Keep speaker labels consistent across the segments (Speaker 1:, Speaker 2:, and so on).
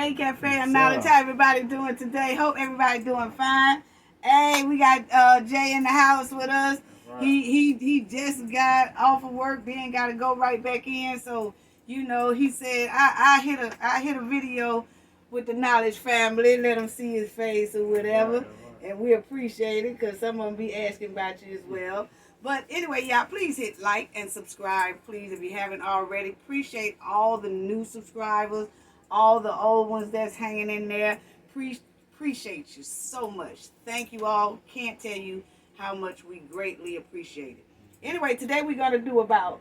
Speaker 1: Hey, Cafe of Knowledge. How everybody doing today? Hope everybody doing fine. Hey, we got Jay in the house with us. Right. He just got off of work, then got to go right back in. So he said I hit a video with the Knowledge family, let them see his face or whatever, right. And we appreciate it because some of them be asking about you as well. But anyway, y'all, please hit like and subscribe, please, if you haven't already. Appreciate all the new subscribers, all the old ones that's hanging in there. Appreciate you so much. Thank you all. Can't tell you how much we greatly appreciate it. Anyway, today we're going to do about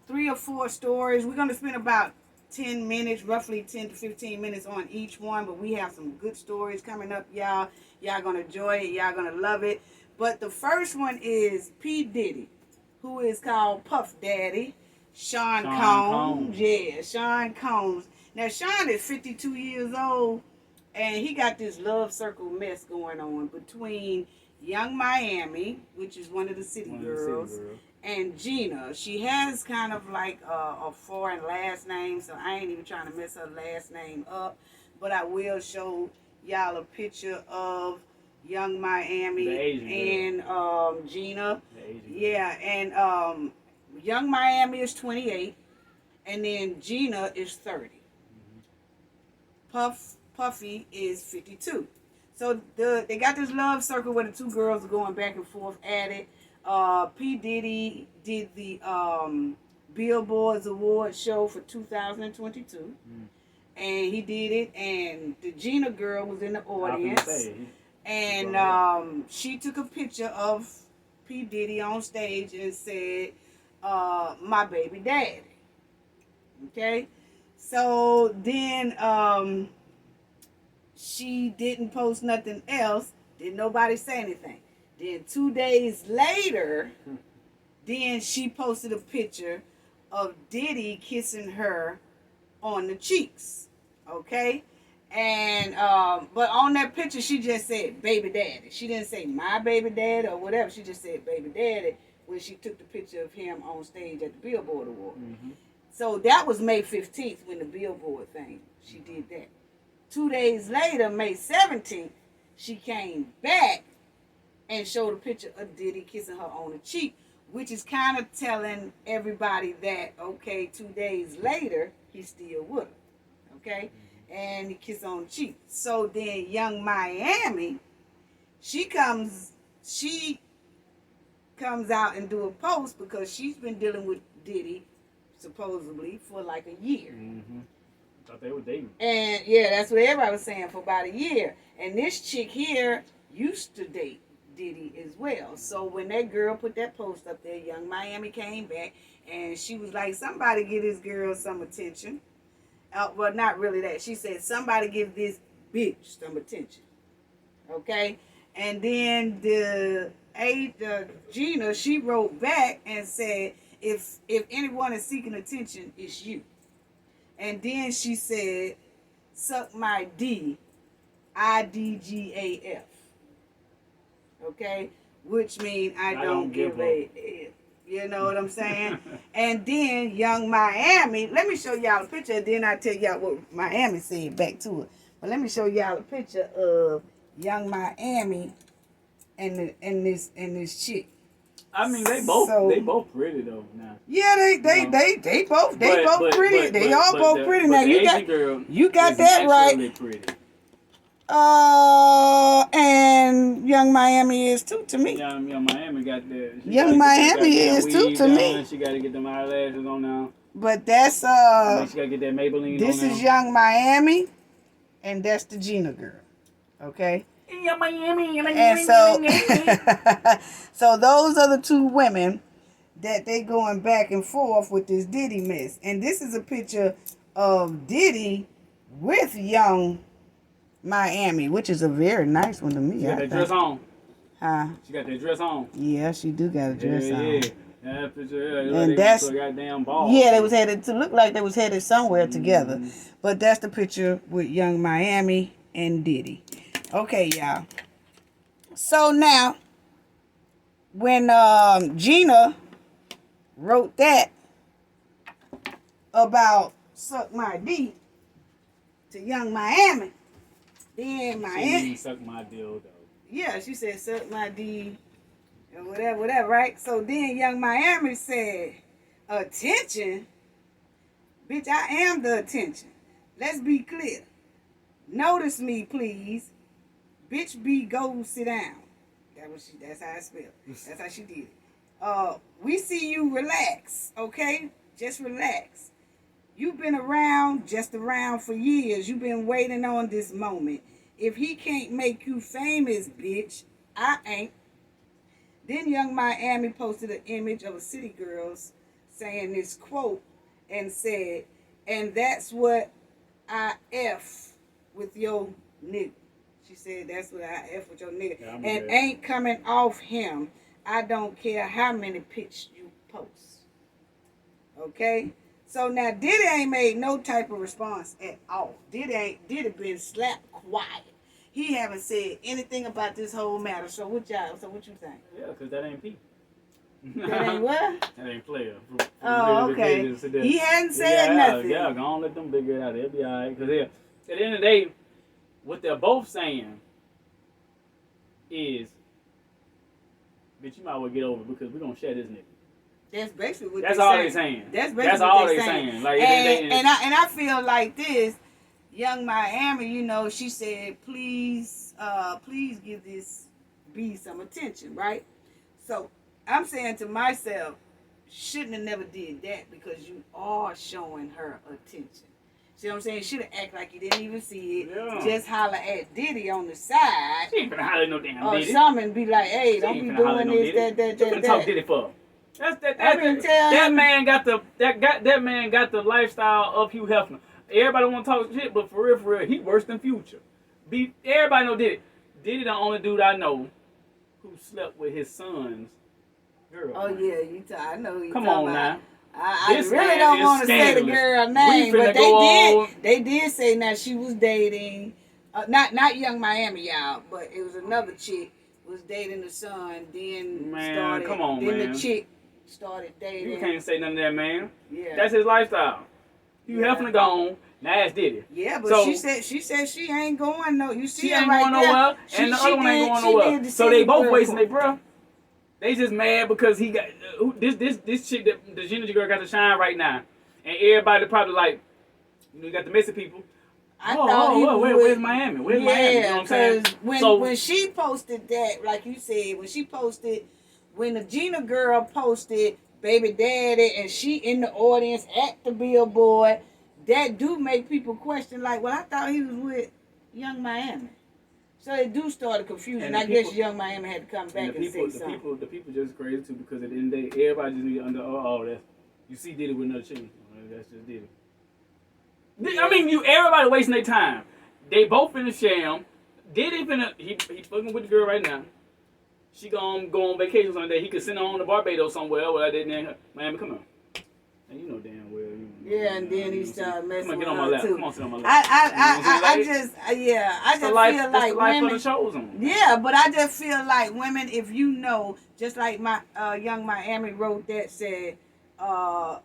Speaker 1: 3 or 4 stories. We're going to spend about 10 minutes, roughly 10 to 15 minutes on each one, but we have some good stories coming up, y'all. Y'all going to enjoy it. Y'all going to love it. But the first one is P. Diddy, who is called Puff Daddy, Sean Combs. Yeah, Sean Combs. Now, Sean is 52 years old, and he got this love circle mess going on between Young Miami, which is one of the city girls, and Gina. She has kind of like a foreign last name, so I ain't even trying to mess her last name up. But I will show y'all a picture of Young Miami and Gina. Yeah, and Young Miami is 28, and then Gina is 30. Puffy is 52. So they got this love circle where the two girls are going back and forth at it. P. Diddy did the Billboard's award show for 2022. And he did it, and the Gina girl was in the audience. And she took a picture of P. Diddy on stage and said, my baby daddy. Okay? So then she didn't post nothing else. Didn't nobody say anything. Then 2 days later, then she posted a picture of Diddy kissing her on the cheeks. Okay? And but on that picture she just said baby daddy. She didn't say my baby daddy or whatever. She just said baby daddy when she took the picture of him on stage at the Billboard Award. So that was May 15th when the Billboard thing, she did that. 2 days later, May 17th, she came back and showed a picture of Diddy kissing her on the cheek, which is kind of telling everybody that, okay, 2 days later, he's still with her. Okay? And he kissed on the cheek. So then Young Miami, she comes out and do a post because she's been dealing with Diddy supposedly for like a year.
Speaker 2: Thought they were dating.
Speaker 1: And yeah, that's what everybody was saying, for about a year. And this chick here used to date Diddy as well. So when that girl put that post up there, Young Miami came back and she was like, somebody give this girl some attention. Well, not really that. She said, somebody give this bitch some attention. Okay? And then Gina, she wrote back and said, if anyone is seeking attention, it's you. And then she said, suck my D, IDGAF. Okay? Which means I don't give a F. You know what I'm saying? And then Young Miami, let me show y'all a picture, and then I'll tell y'all what Miami said back to it. But let me show y'all a picture of Young Miami and this chick.
Speaker 2: I mean, they both pretty though now.
Speaker 1: Yeah, they both pretty. They all both pretty now. You got that right.
Speaker 2: Pretty.
Speaker 1: And Young Miami is too to me.
Speaker 2: Young Miami got that.
Speaker 1: Young Miami is too to me.
Speaker 2: She got to get them eyelashes on now.
Speaker 1: But that's
Speaker 2: she got to get that Maybelline.
Speaker 1: This is Young Miami, and that's the Gina girl. Okay.
Speaker 2: Young Miami.
Speaker 1: And so those are the two women that they going back and forth with this Diddy mess. And this is a picture of Diddy with Young Miami, which is a very nice one to me.
Speaker 2: She got that dress on.
Speaker 1: Huh?
Speaker 2: She got that dress on.
Speaker 1: Yeah, she do got a dress on.
Speaker 2: Yeah. That picture,
Speaker 1: and that's
Speaker 2: goddamn ball.
Speaker 1: Yeah, they was headed to look like they was headed somewhere together. But that's the picture with Young Miami and Diddy. Okay, y'all. So now, when Gina wrote that about suck my D to Young Miami. Then
Speaker 2: She
Speaker 1: Miami.
Speaker 2: suck my dildo.
Speaker 1: Yeah, she said suck my D or whatever, right? So then Young Miami said, attention? Bitch, I am the attention. Let's be clear. Notice me, please. Bitch, go sit down. That's how I spelled. That's how she did it. We see you relax, okay? Just relax. You've been just around for years. You've been waiting on this moment. If he can't make you famous, bitch, I ain't. Then Young Miami posted an image of a city girls saying this quote and said, and that's what I F with your nigga. She said, that's what I F with your nigga. Yeah, and ain't coming off him. I don't care how many pics you post. Okay? So now Diddy ain't made no type of response at all. Diddy been slapped quiet. He haven't said anything about this whole matter. So what you think?
Speaker 2: Yeah, because that ain't Pete.
Speaker 1: That ain't what?
Speaker 2: That ain't player.
Speaker 1: Oh, okay. He hadn't said nothing.
Speaker 2: Yeah, go on, let them figure it out. They'll be all right. Because at the end of the day, what they're both saying is, bitch, you might as well get over it because we're going to share this nigga.
Speaker 1: That's basically what
Speaker 2: that's all they're saying. That's all they're saying. Like,
Speaker 1: and I feel like this, Young Miami, you know, she said, please give this B some attention, right? So I'm saying to myself, shouldn't have never did that because you are showing her attention. See what I'm saying? Should have acted like you didn't even see it. Yeah. Just holler at Diddy on the side.
Speaker 2: She ain't finna holler at no damn Diddy.
Speaker 1: Or something, be like, hey, don't be doing this, that.
Speaker 2: You finna talk Diddy for? That man got the lifestyle of Hugh Hefner. Everybody want to talk shit, but for real, he worse than Future. Everybody know Diddy. Diddy the only dude I know who slept with his son's girl.
Speaker 1: Oh yeah, I know you.
Speaker 2: Come on now.
Speaker 1: I really don't want to say the girl name, but they did say now she was dating, not Young Miami, y'all, but it was another chick was dating the son. Then the chick started dating.
Speaker 2: You can't say none of that, man.
Speaker 1: Yeah,
Speaker 2: that's his lifestyle. You Hefner gone. Now it's Diddy.
Speaker 1: Yeah, but she said she ain't going no. You see,
Speaker 2: she ain't going nowhere, and the other one ain't going nowhere. So they both wasting their breath. They just mad because he got this chick that the Gina girl got to shine right now, and everybody probably like, you got the messy people. Where's Miami? Where's Miami? You know what I'm saying?
Speaker 1: When she posted that, like you said, when the Gina girl posted baby daddy, and she in the audience at the billboard, that do make people question, like, well, I thought he was with Young Miami. So it do start a confusion. I guess Young Miami had to come back and say something.
Speaker 2: The people just crazy too because at the end of the day, everybody just need to that's you see Diddy with another chick. That's just Diddy. Yeah. I mean, everybody wasting their time. They both finna sham. Diddy he fucking with the girl right now. She gonna go on vacation someday. He could send her on to Barbados somewhere. Well, I didn't. Miami, come on. And you know damn well.
Speaker 1: Yeah, and then he started messing with her too.
Speaker 2: Come on, get on my lap. Come on, sit on my lap.
Speaker 1: I just feel like women. Yeah, but I just feel like women, if you know, just like my Young Miami wrote that said, bitch,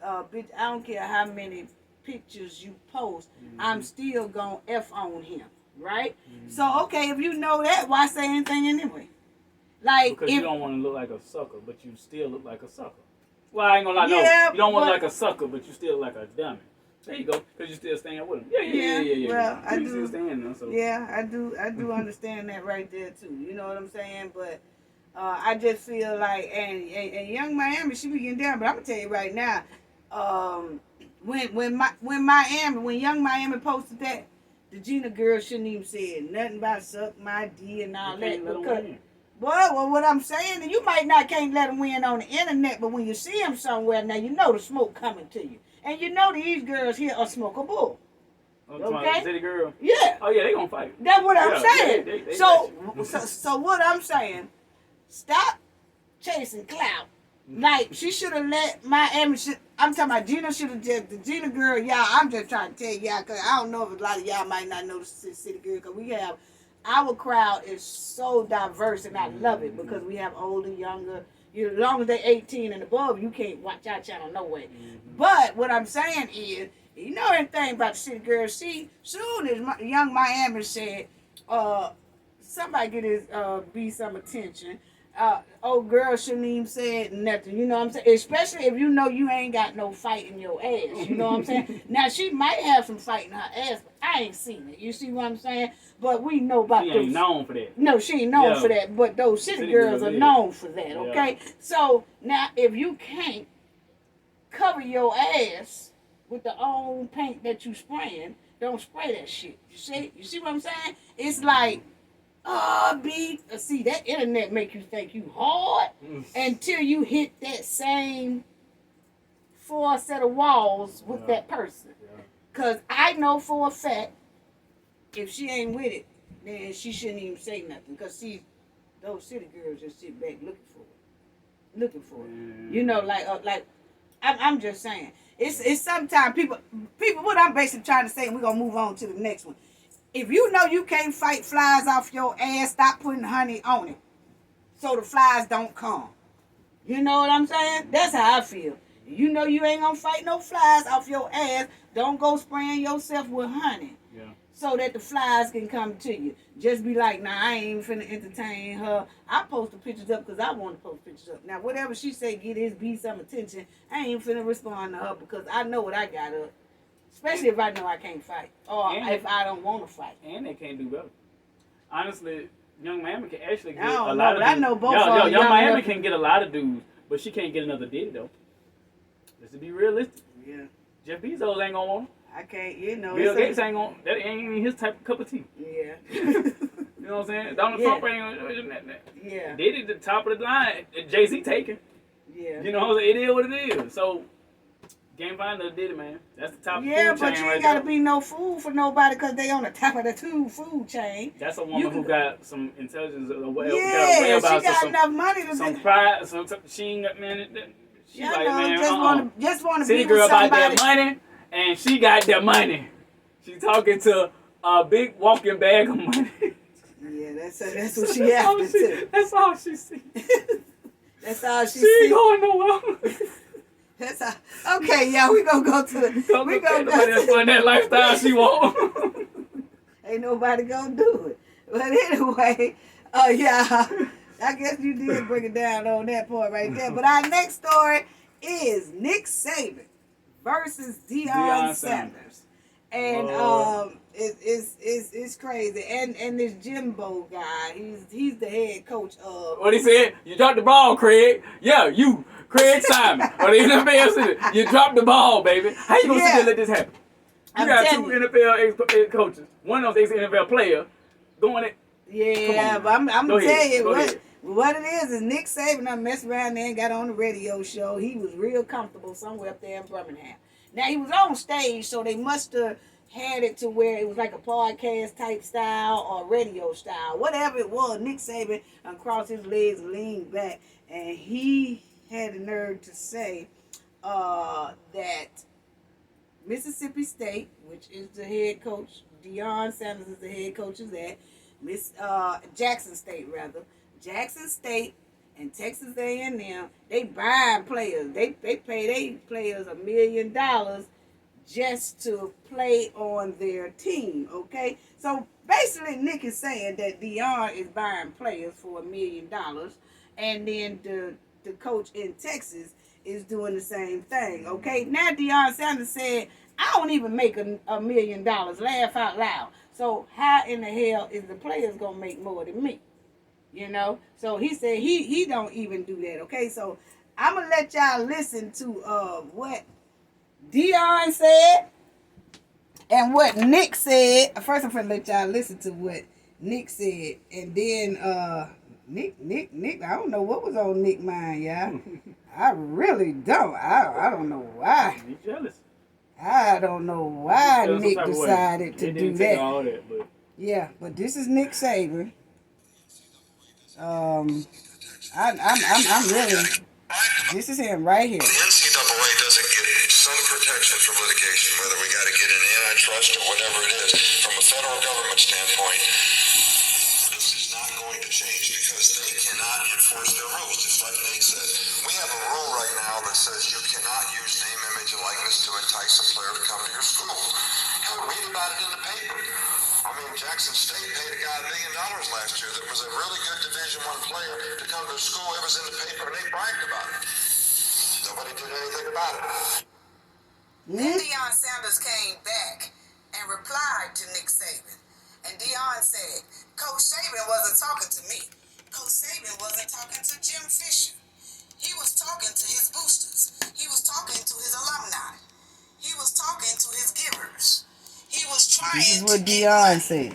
Speaker 1: I don't care how many pictures you post, I'm still gonna F on him, right? So okay, if you know that, why say anything anyway? Like
Speaker 2: because you don't want to look like a sucker, but you still look like a sucker. Well, I ain't gonna lie, no. You don't want to look like a sucker, but you still like a dummy. There you go, because you still staying with him. Yeah.
Speaker 1: Well, I do.
Speaker 2: Still staying there, so.
Speaker 1: Yeah, I do understand that right there too. You know what I'm saying? But I just feel like, and Young Miami, she be getting down. But I'm gonna tell you right now, when Young Miami posted that, the Gina girl shouldn't even said nothing about suck my D and all that. Well, what I'm saying, you might not can't let them win on the internet, but when you see them somewhere, now you know the smoke coming to you, and you know these girls here are smokeable.
Speaker 2: Okay, city girl.
Speaker 1: Yeah.
Speaker 2: Oh yeah, they gonna fight.
Speaker 1: That's what I'm saying.
Speaker 2: Yeah, they
Speaker 1: so what I'm saying, stop chasing clout. Like she should have let Miami. I'm talking about Gina should have just the Gina girl. Y'all, I'm just trying to tell y'all because I don't know if a lot of y'all might not know the city girl because we have. Our crowd is so diverse, and I love it because we have older, younger. As long as they're 18 and above, you can't watch our channel no way. But what I'm saying is, You know anything about the city girl? She soon as young Miami said, somebody get his be some attention. Old girl shouldn't even say nothing. You know what I'm saying? Especially if you know you ain't got no fight in your ass. You know what I'm saying? Now she might have some fight in her ass, but I ain't seen it. You see what I'm saying? But we know about
Speaker 2: She
Speaker 1: those.
Speaker 2: ain't known for that.
Speaker 1: No, she ain't known for that. But those city girls are known for that. Okay. So now if you can't cover your ass with the own paint that you spraying, don't spray that shit. You see what I'm saying? It's like, see that internet make you think you hard until you hit that same 4 set of walls with that person. Cause I know for a fact, if she ain't with it, then she shouldn't even say nothing. Cause see, those city girls just sit back looking for it. You know, like I'm just saying. It's sometimes people. What I'm basically trying to say, and we're gonna move on to the next one. If you know you can't fight flies off your ass, stop putting honey on it, so the flies don't come. You know what I'm saying? That's how I feel. You know you ain't gonna fight no flies off your ass. Don't go spraying yourself with honey. Yeah. So that the flies can come to you. Just be like, nah, I ain't finna entertain her. I post the pictures up because I want to post pictures up. Now, whatever she say, get his be some attention. I ain't finna respond to her because I know what I got up. Especially if I know I can't fight. Or if I don't want to fight.
Speaker 2: And they can't do better. Honestly, young Miami can actually get
Speaker 1: a
Speaker 2: lot of dudes.
Speaker 1: I know both of them.
Speaker 2: Young Miami can get a lot of dudes, but she can't get another Diddy, though. Just to be realistic. Yeah. Jeff Bezos ain't gonna want him.
Speaker 1: I can't, you know.
Speaker 2: Bill Gates ain't gonna, that ain't even his type of cup of tea. Yeah. You know what I'm saying? Donald Trump ain't gonna, yeah. Diddy the top of the line. Jay-Z taking. Yeah. You know what I'm saying? It is what it is. So, can't find another Diddy, man. That's the top food chain. Yeah, but you ain't gotta
Speaker 1: be no fool for nobody because they on the top of the food chain.
Speaker 2: That's a woman who got some intelligence or whatever.
Speaker 1: Yeah, she got enough money to
Speaker 2: some pride. She ain't got, man. She like, man,
Speaker 1: just want to
Speaker 2: be
Speaker 1: with
Speaker 2: girl
Speaker 1: somebody.
Speaker 2: About that money, and she got that money. She talking to a big walking bag of money.
Speaker 1: Yeah, that's what she after too.
Speaker 2: That's all she see.
Speaker 1: That's all she see.
Speaker 2: She ain't going nowhere.
Speaker 1: That's all. Okay, yeah, we gonna go to the. We gonna go
Speaker 2: to that lifestyle she want.
Speaker 1: Ain't nobody gonna do it. But anyway, yeah. I guess you did bring it down on that point right there. But our next story is Nick Saban versus Deion Sanders. And it's crazy. And this Jimbo guy, he's the head coach of.
Speaker 2: What he said? You dropped the ball, Craig. Yeah, you, Craig Simon. Or the NFL, you dropped the ball, baby. How you gonna sit there and let this happen? You got two NFL coaches, one of those ex-NFL player, going at.
Speaker 1: Yeah, but I'm gonna tell you what it is Nick Saban done messed around there and got on the radio show. He was real comfortable somewhere up there in Birmingham. Now he was on stage, so they must have had it to where it was like a podcast type style or radio style. Whatever it was, Nick Saban crossed his legs and leaned back, and he had the nerve to say that Mississippi State, which is the head coach, Deion Sanders is the head coach of that, Jackson State and Texas A&M, they buying players. They pay their players $1 million just to play on their team, okay? So basically Nick is saying that Deion is buying players for $1 million, and then the coach in Texas is doing the same thing, okay? Now Deion Sanders said, I don't even make $1 million, laugh out loud. So how in the hell is the players gonna make more than me? You know? So he said he don't even do that. Okay, so I'm gonna let y'all listen to what Deion said and what Nick said. First I'm gonna let y'all listen to what Nick said, and then Nick, I don't know what was on Nick's mind, y'all. I really don't. I don't know why.
Speaker 2: He's jealous.
Speaker 1: I don't know why Nick decided to do that. Yeah, but this is Nick Saban. I'm really. This is him right here.
Speaker 3: The NCAA doesn't get some protection from litigation, whether we got to get an antitrust or whatever it is. From a federal government standpoint, this is not going to change because they cannot enforce their rules, just like Nate said. We have a rule right now that says you cannot use name, image and likeness to entice a player to come to your school. Hell, read about it in the paper. I mean, Jackson State paid a guy $1 million last year that was a really good Division I player to come to school. It was in the paper and they bragged about it. Nobody did anything about it.
Speaker 1: Hmm?
Speaker 4: Then Deion Sanders came back and replied to Nick Saban. And Deion said, Coach Saban wasn't talking to me. Coach Saban wasn't talking to Jim Fisher. He was talking to his boosters. He was talking to his alumni. He was talking to his givers. He was trying
Speaker 1: This is
Speaker 4: to
Speaker 1: what
Speaker 4: get
Speaker 1: Deion
Speaker 4: money.
Speaker 1: said.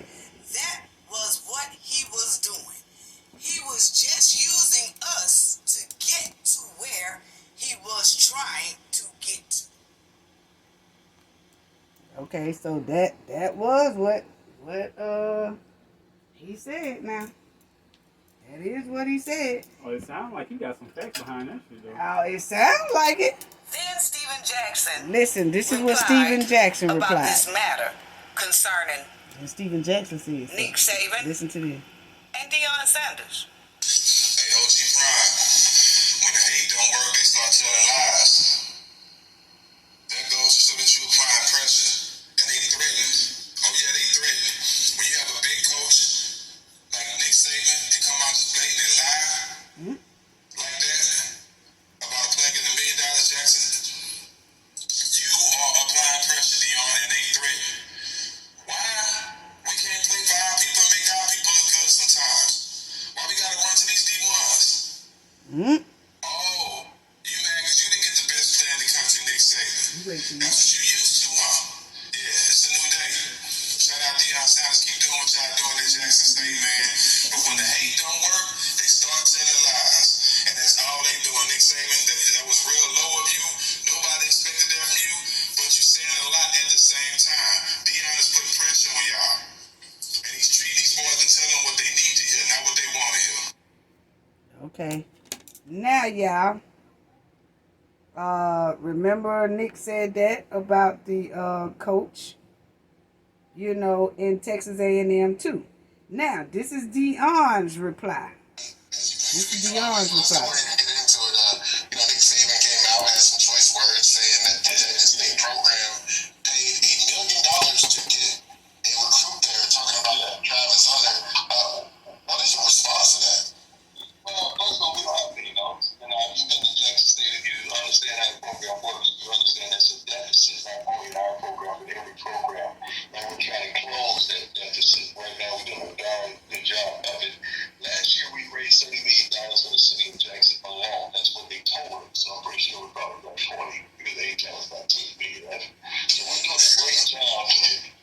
Speaker 4: That was what he was doing. He was just using us to get to where he was trying to get to.
Speaker 1: Okay, so that was what he said. Now that is what he said.
Speaker 2: Oh, it sounds like you got some facts behind that shit, though.
Speaker 1: Oh, it sounds like it.
Speaker 4: Then Stephen Jackson
Speaker 1: Listen, this is what
Speaker 4: replied
Speaker 1: Stephen Jackson
Speaker 4: about
Speaker 1: replied.
Speaker 4: this matter concerning
Speaker 1: And Stephen Jackson said.
Speaker 4: Nick Saban
Speaker 1: Listen to this.
Speaker 4: and Deion Sanders.
Speaker 3: Hey, OG Prime, when the hate don't work, they start telling lies. That goes so that you apply pressure, and they threaten. Oh yeah, they threaten. When you have a big coach like Nick Saban, they come out just blatantly lie like that about a player getting $1 million, Jackson. You are applying pressure, Deion, and they threaten. Why? We can't play for our people and make our people look good sometimes. Why we gotta run to these D1s?
Speaker 1: Hmm?
Speaker 3: Oh, you mad because you didn't get the best player in the country, Nick Saban. That's what you used to, huh? Yeah, it's a new day. Shout out Deion Sanders. Keep doing what y'all doing at Jackson State, man. But when the hate don't work, they start telling lies. And that's all they doing. Nick Saban, that was real low of you. Nobody expected that from you. But you saying a lot at the same time. Deion is putting pressure on y'all. And he's treating these boys and telling them what they need to hear, not what they want to hear.
Speaker 1: Okay. Now, y'all. Remember Nick said that about the coach, in Texas A&M too. Now, this is Deion's reply. This is Deion's reply.
Speaker 3: Nick Saban came out and had some choice words saying that the state program paid $8 million to get a recruit there, talking about Travis Hunter. What is your response to that? Well, first of all, we don't have $1 million. You've been to Jackson State. If you understand how the program works, you understand it's a deficit not only in our program, but every program. And we're trying to close that deficit. Right now, we're doing a darn good job of it. Last year, we raised $30 million for the city of Jackson alone. That's what they told us. So I'm pretty sure we're probably about 20 because they tell us about $10 million. So we're doing a great job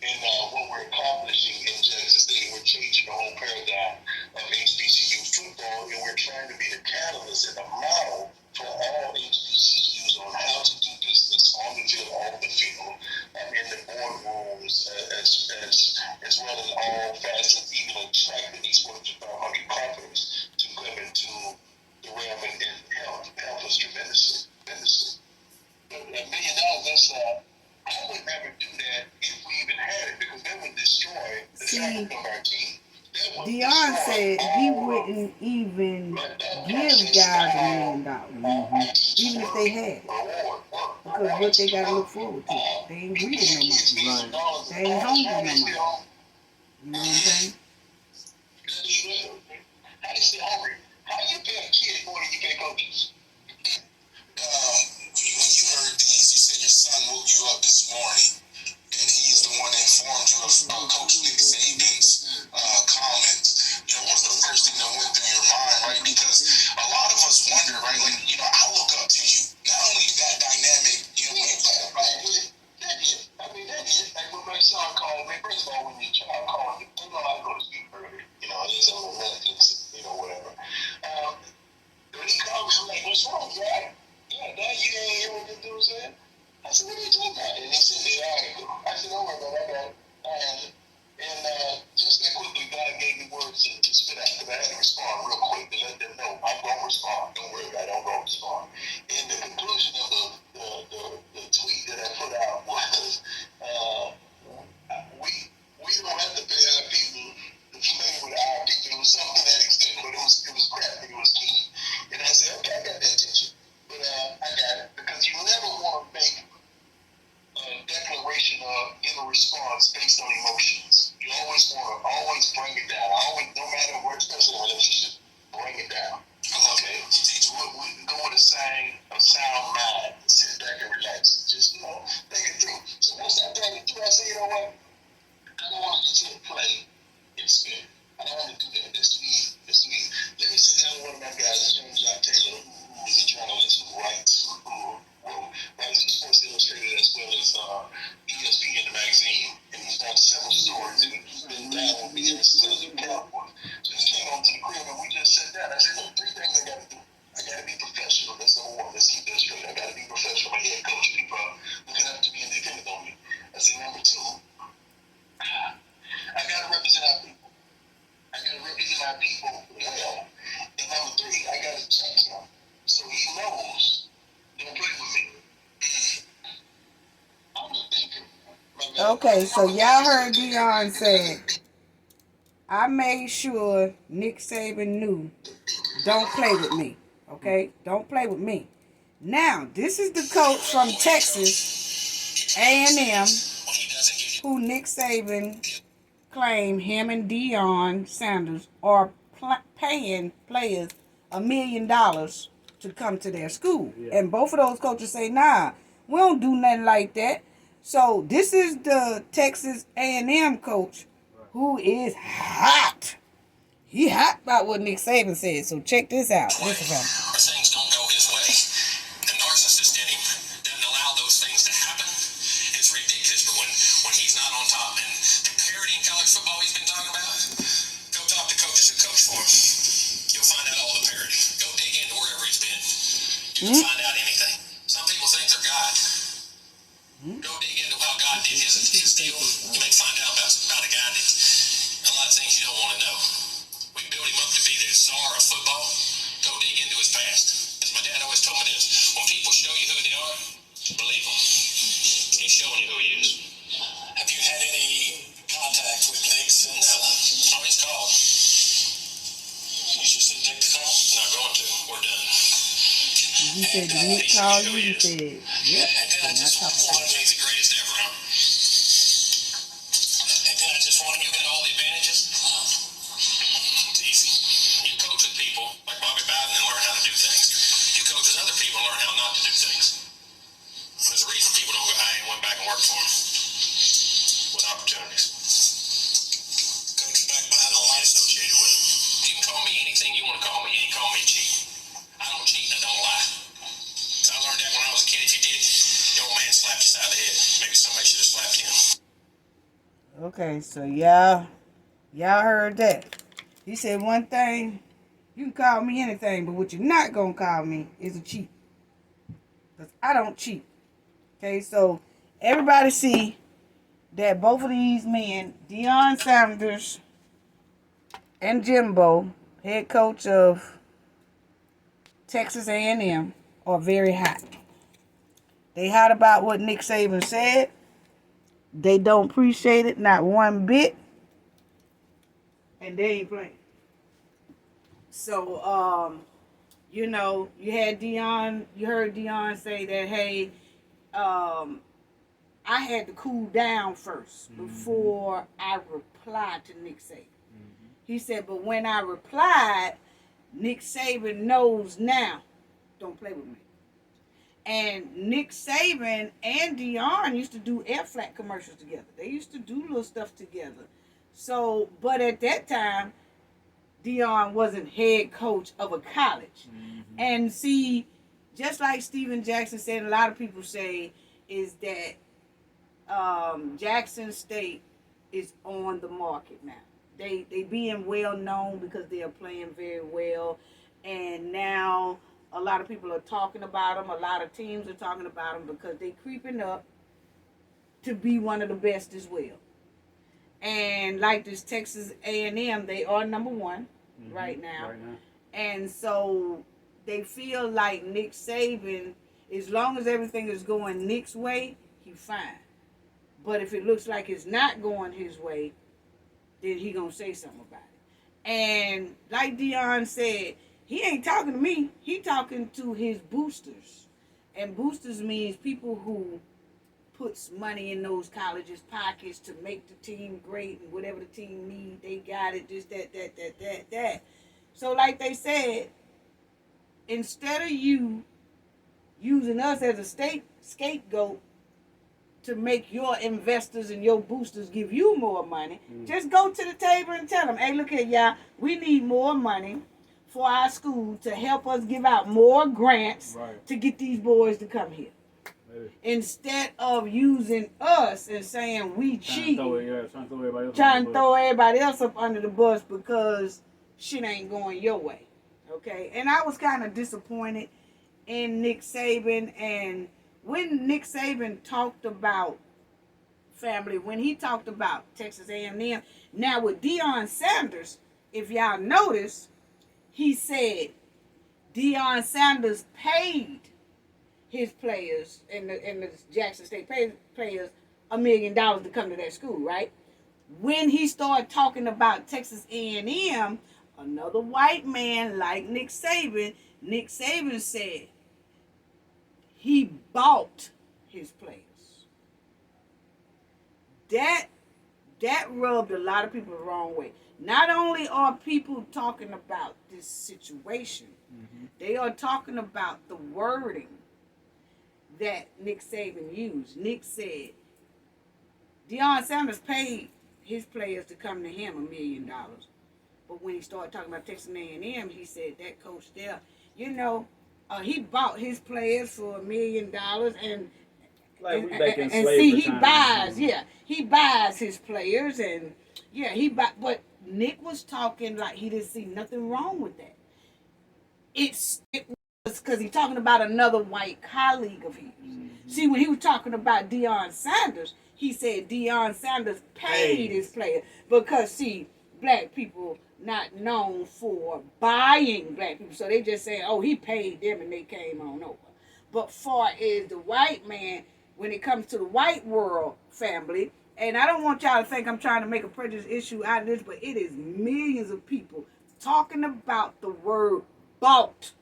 Speaker 3: in what we're accomplishing in Jackson State. We're changing the whole paradigm of HBCU football, and we're trying to be the catalyst and the model for all HBCUs on how to do business on the field, off the field, in the boardrooms, as well as all facets, even attracting these Fortune 500 companies to come into the realm and help us tremendously. But $1 million, I would never do that if we even had it, because that would destroy the fabric of our team.
Speaker 1: Deion said he wouldn't even give guys $1 million, even if they had it. Because what they got to look forward to. They ain't greedy no more.
Speaker 2: Right.
Speaker 1: They ain't hungry no more. You know what I'm saying?
Speaker 3: How they stay hungry? How you pay a kid more than you pay coaches? When you heard these, you said your son woke you up this morning, and he's the one that informed you of Coach Nick Saban's comments. What was the first thing that went through your mind, right? Because a lot of us wonder, right? Like, I look up to you. Not only that dynamic, when you play about it. That is. Like when my son called me, first of all, when your child calls you, I go to sleep early. There's a little Netflix, whatever. When he called me, I'm like, what's wrong, Dad? Yeah, Dad, you didn't hear what the dude said? I said, what are you talking about? And he sent me an article. I said, don't worry about it, I got it. And just that quickly, God gave me words to spit out, because I had to respond real quick to let them know I'm going to respond. Don't worry about it, I'm going to respond. And the conclusion of the tweet that I put out was, we don't emotions. You always want to always bring it down. No matter where, especially in a relationship, bring it down. Okay, we go with a sound mind. Sit back and relax. Just think it through. So once I think it through, I say, you know what? I don't want to continue to play in spirit. I don't want to do that. That's too easy. Let me sit down with one of my guys, his name is John Taylor, who is a journalist who writes in Sports Illustrated as well as ESPN the magazine, and he's done several stories, and he's been down with me ever since I was in California. So he came over to the crib and we just sat down. I said, look, 3 things I got to do. I got to be professional. That's number 1. Let's keep that straight. I got to be professional. My head coach, people are looking up to me and depending on me. I said, number 2, I got to represent our people. I got to represent our people well. And number 3, I got to check him so he knows. Don't play with me. I'm the thinker.
Speaker 1: Okay, so y'all heard Dion say, I made sure Nick Saban knew, don't play with me. Okay? Don't play with me. Now, this is the coach from Texas A&M who Nick Saban claimed him and Deion Sanders are paying players $1 million to come to their school. Yeah. And both of those coaches say, nah, we don't do nothing like that. So this is the Texas A&M coach who is hot. He hot about what Nick Saban said. So check this out. Listen to him.
Speaker 3: Things don't go his way. The narcissist in him doesn't allow those things to happen. It's ridiculous. But when he's not on top, and the parity in college football he's been talking about, go talk to coaches who coach for him. You'll find out all the parity. Go dig into wherever he's been. You'll find out anything. Some people think they're God. Go dig into how God did his deal. You may find out about a guy that a lot of things you don't want to know. We built him up to be the czar of football. Go dig into his past. As my dad always told me this, when people show you who they are, believe them. He's showing you who he is. Have you had any contact with Nick since? No, he's called. You just didn't take the call? Not going to. We're done.
Speaker 1: He said, did Nick call you? He said, yep.
Speaker 3: And then I just wanted to be the greatest ever, huh? And then I just wanted, you got all the advantages? It's easy. You coach with people like Bobby Bowden and learn how to do things. You coach with other people and learn how not to do things. There's a reason people don't go, I ain't went back and worked for them. With opportunities. Coach back behind the line associated with it. You can call me anything you want to call me. You ain't call me a cheat. I don't cheat and I don't lie. So I learned that when I was a kid. If you did, the old man slapped you side of the head. Maybe somebody should have slapped him.
Speaker 1: Okay, so y'all heard that. He said one thing, you can call me anything, but what you're not going to call me is a cheat. Because I don't cheat. Okay, so everybody see that both of these men, Deion Sanders and Jimbo, head coach of Texas A&M, are very hot. They hot about what Nick Saban said. They don't appreciate it, not one bit. And they ain't playing. So, you had Deion, you heard Deion say that, hey, I had to cool down first before I replied to Nick Saban. He said, but when I replied, Nick Saban knows now, don't play with me. And Nick Saban and Deion used to do air flat commercials together. They used to do little stuff together. So, but at that time, Deion wasn't head coach of a college. And see, just like Steven Jackson said, a lot of people say, is that Jackson State is on the market now. They being well known because they are playing very well. And now a lot of people are talking about them. A lot of teams are talking about them because they creeping up to be one of the best as well. And like this Texas A&M, they are number 1 right now. And so they feel like Nick Saban, as long as everything is going Nick's way, he's fine. But if it looks like it's not going his way, then he gonna say something about it. And like Deion said, he ain't talking to me. He talking to his boosters. And boosters means people who puts money in those colleges' pockets to make the team great and whatever the team need, they got it, just that. So like they said, instead of you using us as a scapegoat to make your investors and your boosters give you more money, just go to the table and tell them, hey, look here, y'all, we need more money for our school to help us give out more grants to get these boys to come here. Instead of using us and saying we cheat, trying to throw everybody else up under the bus because shit ain't going your way. Okay? And I was kind of disappointed in Nick Saban, and when Nick Saban talked about family, when he talked about Texas A&M, now with Deion Sanders, if y'all notice, he said Deion Sanders paid his players and the Jackson State players $1 million to come to that school, right? When he started talking about Texas A&M, another white man like Nick Saban said he bought his players. That rubbed a lot of people the wrong way. Not only are people talking about this situation, they are talking about the wording that Nick Saban used. Nick said Deion Sanders paid his players to come to him $1 million. But when he started talking about Texas A&M, he said that coach there, he bought his players for $1 million and see, he buys, he buys his players, and but Nick was talking like he didn't see nothing wrong with that. It was because he's talking about another white colleague of his. See, when he was talking about Deion Sanders, he said Deion Sanders paid his player because, see, black people not known for buying black people, so they just say, oh, he paid them and they came on over. But far as the white man, when it comes to the white world family, and I don't want y'all to think I'm trying to make a prejudice issue out of this, but it is millions of people talking about the word bought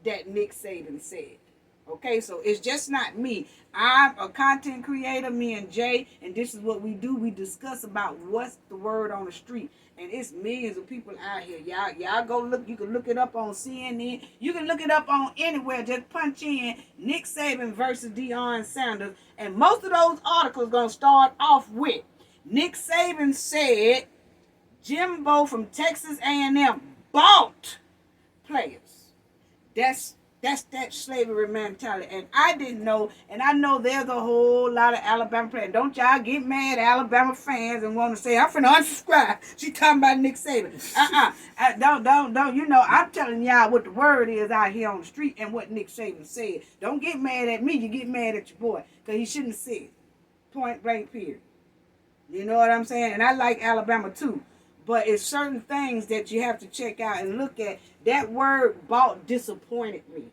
Speaker 1: that Nick Saban said. Okay, so it's just not me. I'm a content creator, me and Jay, and this is what we do. We discuss about what's the word on the street. And it's millions of people out here. Y'all go look. You can look it up on CNN. You can look it up on anywhere. Just punch in Nick Saban versus Deion Sanders. And most of those articles going to start off with Nick Saban said Jimbo from Texas A&M bought players. That's that slavery mentality. And I didn't know, and I know there's a whole lot of Alabama players. Don't y'all get mad at Alabama fans and want to say, I'm finna unsubscribe. She talking about Nick Saban. Don't. You know, I'm telling y'all what the word is out here on the street and what Nick Saban said. Don't get mad at me. You get mad at your boy. Because he shouldn't have said it. Point blank period. You know what I'm saying? And I like Alabama too. But it's certain things that you have to check out and look at. That word bought disappointed me.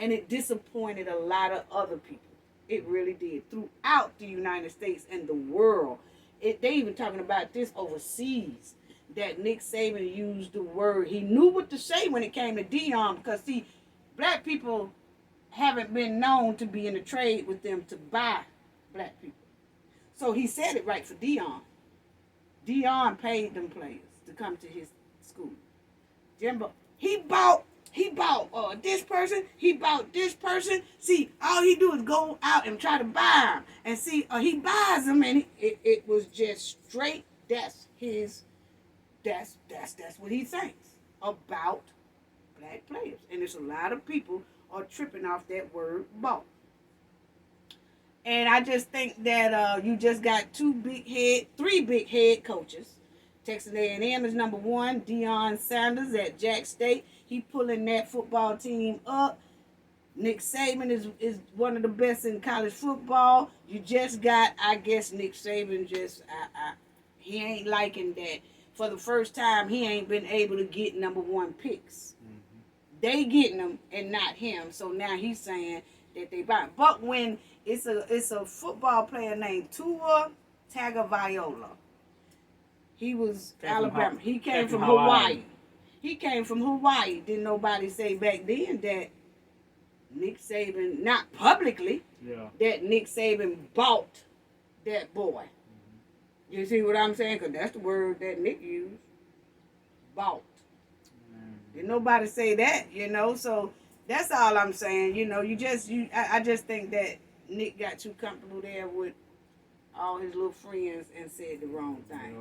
Speaker 1: And it disappointed a lot of other people. It really did. Throughout the United States and the world. They even talking about this overseas. That Nick Saban used the word. He knew what to say when it came to Deion. Because, see, black people haven't been known to be in a trade with them to buy black people. So he said it right for Deion. Deion paid them players to come to his school. Jimbo, he bought this person. He bought this person. See, all he do is go out and try to buy them. And see, he buys them, and it was just straight. That's what he thinks about black players. And there's a lot of people are tripping off that word bought. And I just think that you just got three big head coaches. Texas A&M is number one. Deion Sanders at Jack State. He pulling that football team up. Nick Saban is one of the best in college football. You just got, I guess, Nick Saban he ain't liking that. For the first time, he ain't been able to get number one picks. They getting them and not him. So now he's saying that they buy. But when it's a football player named Tua Tagovailoa. He was Alabama. He came from Hawaii. He came from Hawaii. Didn't nobody say back then that Nick Saban, not publicly, that Nick Saban bought that boy. You see what I'm saying? Because that's the word that Nick used. Bought. Did nobody say that, So that's all I'm saying. I just think that Nick got too comfortable there with all his little friends and said the wrong thing.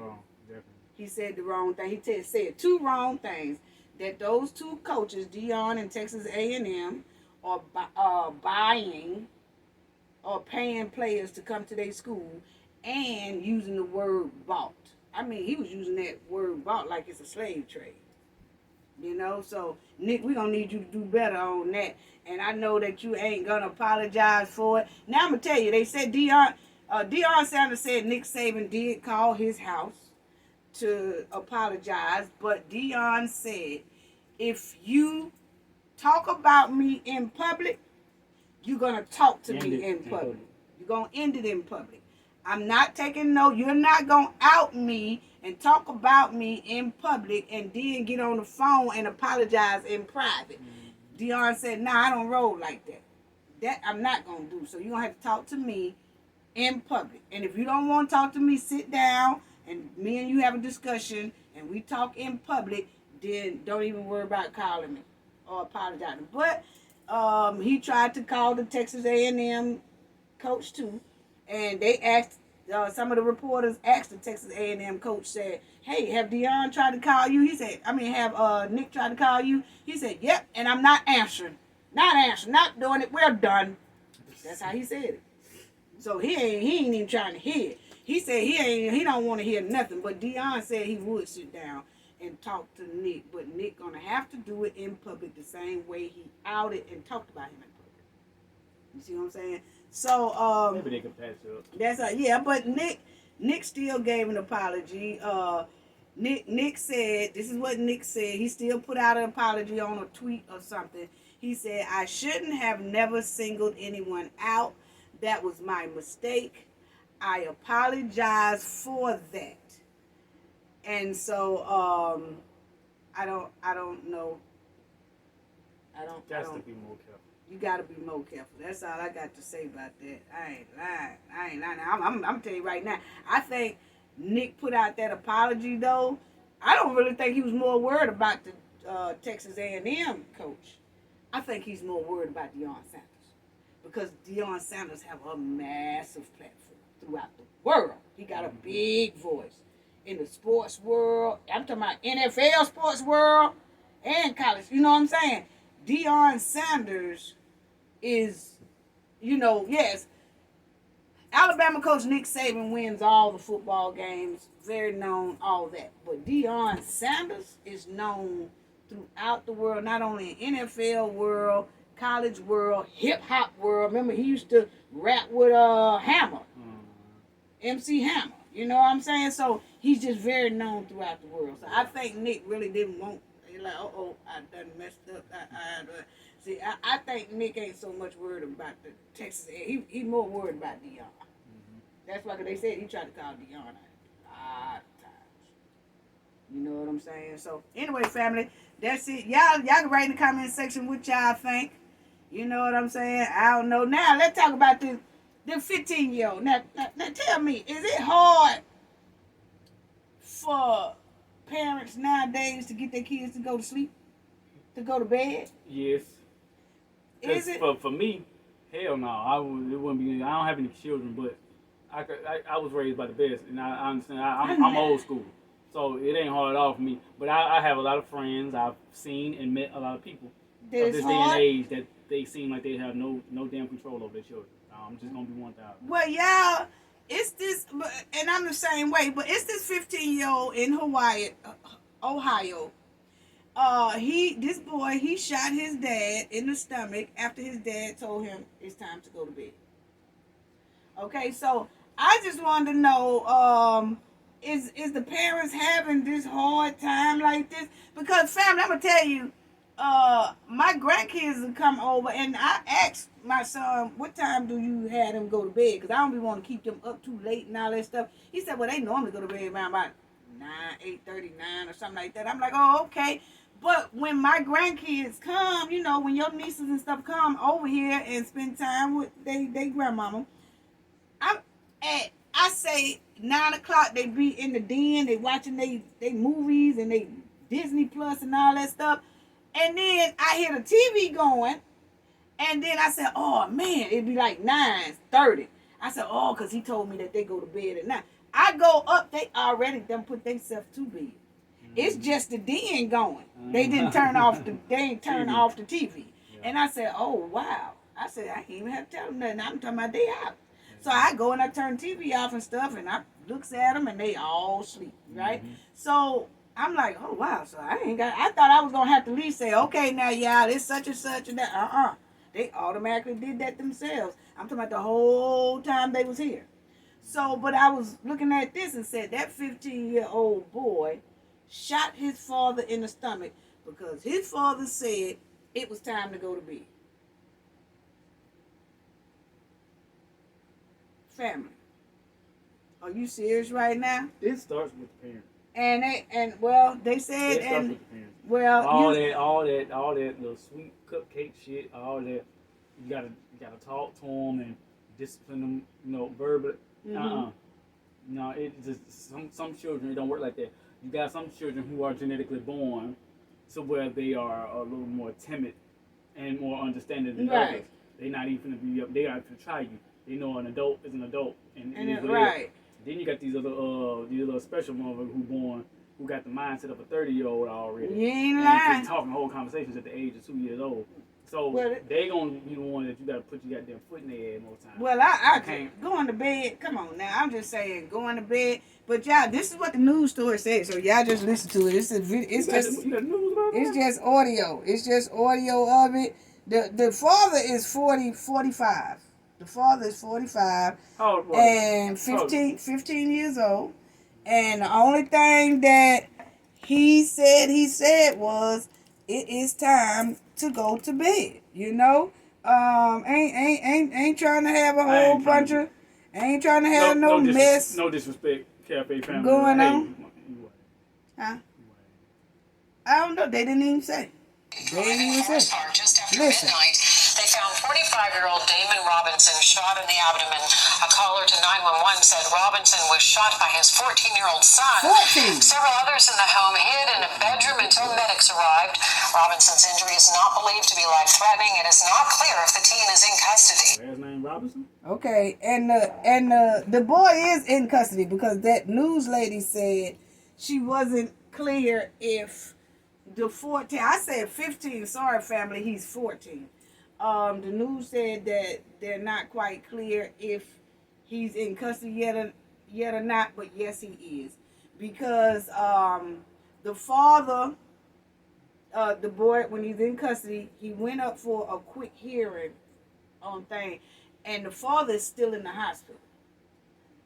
Speaker 1: He said the wrong thing. He said two wrong things. That those two coaches, Deion and Texas A&M, are buying or paying players to come to their school and using the word bought. I mean, he was using that word bought like it's a slave trade. So Nick, we're going to need you to do better on that. And I know that you ain't going to apologize for it. Now I'm going to tell you, they said Deion Sanders said Nick Saban did call his house to apologize, but Deion said, if you talk about me in public, you're going to talk to me in public. You're going to end it in public. I'm not taking you're not going to out me and talk about me in public and then get on the phone and apologize in private. Deion said, I don't roll like that. That I'm not going to do. So you're going to have to talk to me in public. And if you don't want to talk to me, sit down and me and you have a discussion and we talk in public, then don't even worry about calling me or apologizing. But he tried to call the Texas A&M coach too, and they asked, some of the reporters asked the Texas A&M coach, said, hey, have Deion tried to call you? He said, have Nick tried to call you? He said, yep, and I'm not answering. Not doing it. We're done. That's how he said it. So he ain't even trying to hear it. He said he don't want to hear nothing, but Deion said he would sit down and talk to Nick, but Nick gonna have to do it in public the same way he outed and talked about him in public. You see what I'm saying? So
Speaker 2: maybe they can patch up.
Speaker 1: That's but Nick still gave an apology. Nick said, this is what Nick said. He still put out an apology on a tweet or something. He said, I shouldn't have never singled anyone out. That was my mistake. I apologize for that. And so I don't know.
Speaker 2: To be more careful.
Speaker 1: You got to be more careful. That's all I got to say about that. I ain't lying. I'm telling you right now. I think Nick put out that apology though. I don't really think he was more worried about the Texas A&M coach. I think he's more worried about Deion Sanders, because Deion Sanders have a massive platform throughout the world. He got a big voice in the sports world. I'm talking about NFL sports world and college. You know what I'm saying? Deion Sanders is, yes, Alabama coach Nick Saban wins all the football games, very known, all that. But Deion Sanders is known throughout the world, not only in NFL world, college world, hip-hop world. Remember, he used to rap with Hammer, MC Hammer. You know what I'm saying? So he's just very known throughout the world. So I think Nick really didn't want, like, I done messed up. See, I think Nick ain't so much worried about the Texas. He more worried about Deion. That's why they said he tried to call Deion out a lot of times. You know what I'm saying? So anyway, family, that's it. Y'all can write in the comment section what y'all think. You know what I'm saying? I don't know. Now let's talk about the 15-year-old. Now tell me, is it hard for parents nowadays to get their kids to go to sleep, to go to bed?
Speaker 2: Yes.
Speaker 1: Is it?
Speaker 2: For me, hell no. It wouldn't be. I don't have any children, but I was raised by the best, and I understand. I'm old school, so it ain't hard at all for me. But I have a lot of friends. I've seen and met a lot of people of this day and age that they seem like they have no damn control over their children. I'm just gonna be 1,000.
Speaker 1: Well, y'all, it's this, and I'm the same way. But it's this 15-year-old in Hawaii, Ohio. This boy shot his dad in the stomach after his dad told him it's time to go to bed. Okay, so I just wanted to know, is the parents having this hard time like this? Because family, I'm gonna tell you, my grandkids will come over, and I asked my son, what time do you have them go to bed? Because I don't be want to keep them up too late and all that stuff. He said, well, they normally go to bed around about 8:30, 9 or something like that. I'm like, oh, okay. But when my grandkids come, you know, when your nieces and stuff come over here and spend time with they grandmama, I say 9 o'clock they be in the den, they watching they movies and they Disney Plus and all that stuff. And then I hear the TV going, and then I said, oh man, it'd be like 9:30. I said, oh, because he told me that they go to bed at 9. I go up, they already done put themselves to bed. It's just the den going. They didn't turn off the off the TV. Yeah. And I said, oh wow. I said, I can't even have to tell them nothing. I'm talking about they out. So I go and I turn TV off and stuff, and I looks at them and they all sleep, right? Mm-hmm. So I'm like, oh wow. So I thought I was gonna have to at least say, okay, now y'all, it's such and such and that. They automatically did that themselves. I'm talking about the whole time they was here. So, but I was looking at this and said that 15-year-old boy shot his father in the stomach because his father said it was time to go to bed. Family, are you serious right now?
Speaker 2: It starts with the parents.
Speaker 1: They said
Speaker 2: it starts with the parents.
Speaker 1: Well,
Speaker 2: all that little sweet cupcake shit, all that you gotta talk to them and discipline them, you know, verbally. Mm-hmm. No, it just some children it don't work like that. You got some children who are genetically born to where they are a little more timid and more understanding than others. They're not even gonna be up. They got to try you. They know an adult is an adult, and right. Then you got these little special motherfuckers who got the mindset of a 30-year-old already.
Speaker 1: You ain't lying.
Speaker 2: And talking whole conversations at the age of 2 years old. So they gonna be the one that you gotta put your goddamn foot in their ass more time.
Speaker 1: Well, I can't going to bed. Come on now, I'm just saying going to bed. But y'all, this is what the news story says. So y'all just listen to it. It's just audio. It's just audio of it. The father is 45. The father is 45 and 15 years old. And the only thing that he said was, it is time to go to bed. You know, ain't trying to have a whole bunch of, ain't trying to have no mess.
Speaker 2: No disrespect, Cafe family.
Speaker 1: Going on. Huh? I don't know. They didn't even say.
Speaker 4: Just after midnight, they found 45-year-old Damon Robinson shot in the abdomen. A caller to 911 said Robinson was shot by his 14-year-old son.
Speaker 1: 14.
Speaker 4: Several others in the home hid in a bedroom until medics arrived. Robinson's injury is not believed to be life-threatening. It is not clear if the teen is in custody.
Speaker 2: Where's his name, Robinson?
Speaker 1: Okay, and the boy is in custody because that news lady said she wasn't clear if the 14, I said 15, sorry family, he's 14. The news said that they're not quite clear if he's in custody yet or not, but yes he is. Because the father, the boy, when he's in custody, he went up for a quick hearing on thing, and the father is still in the hospital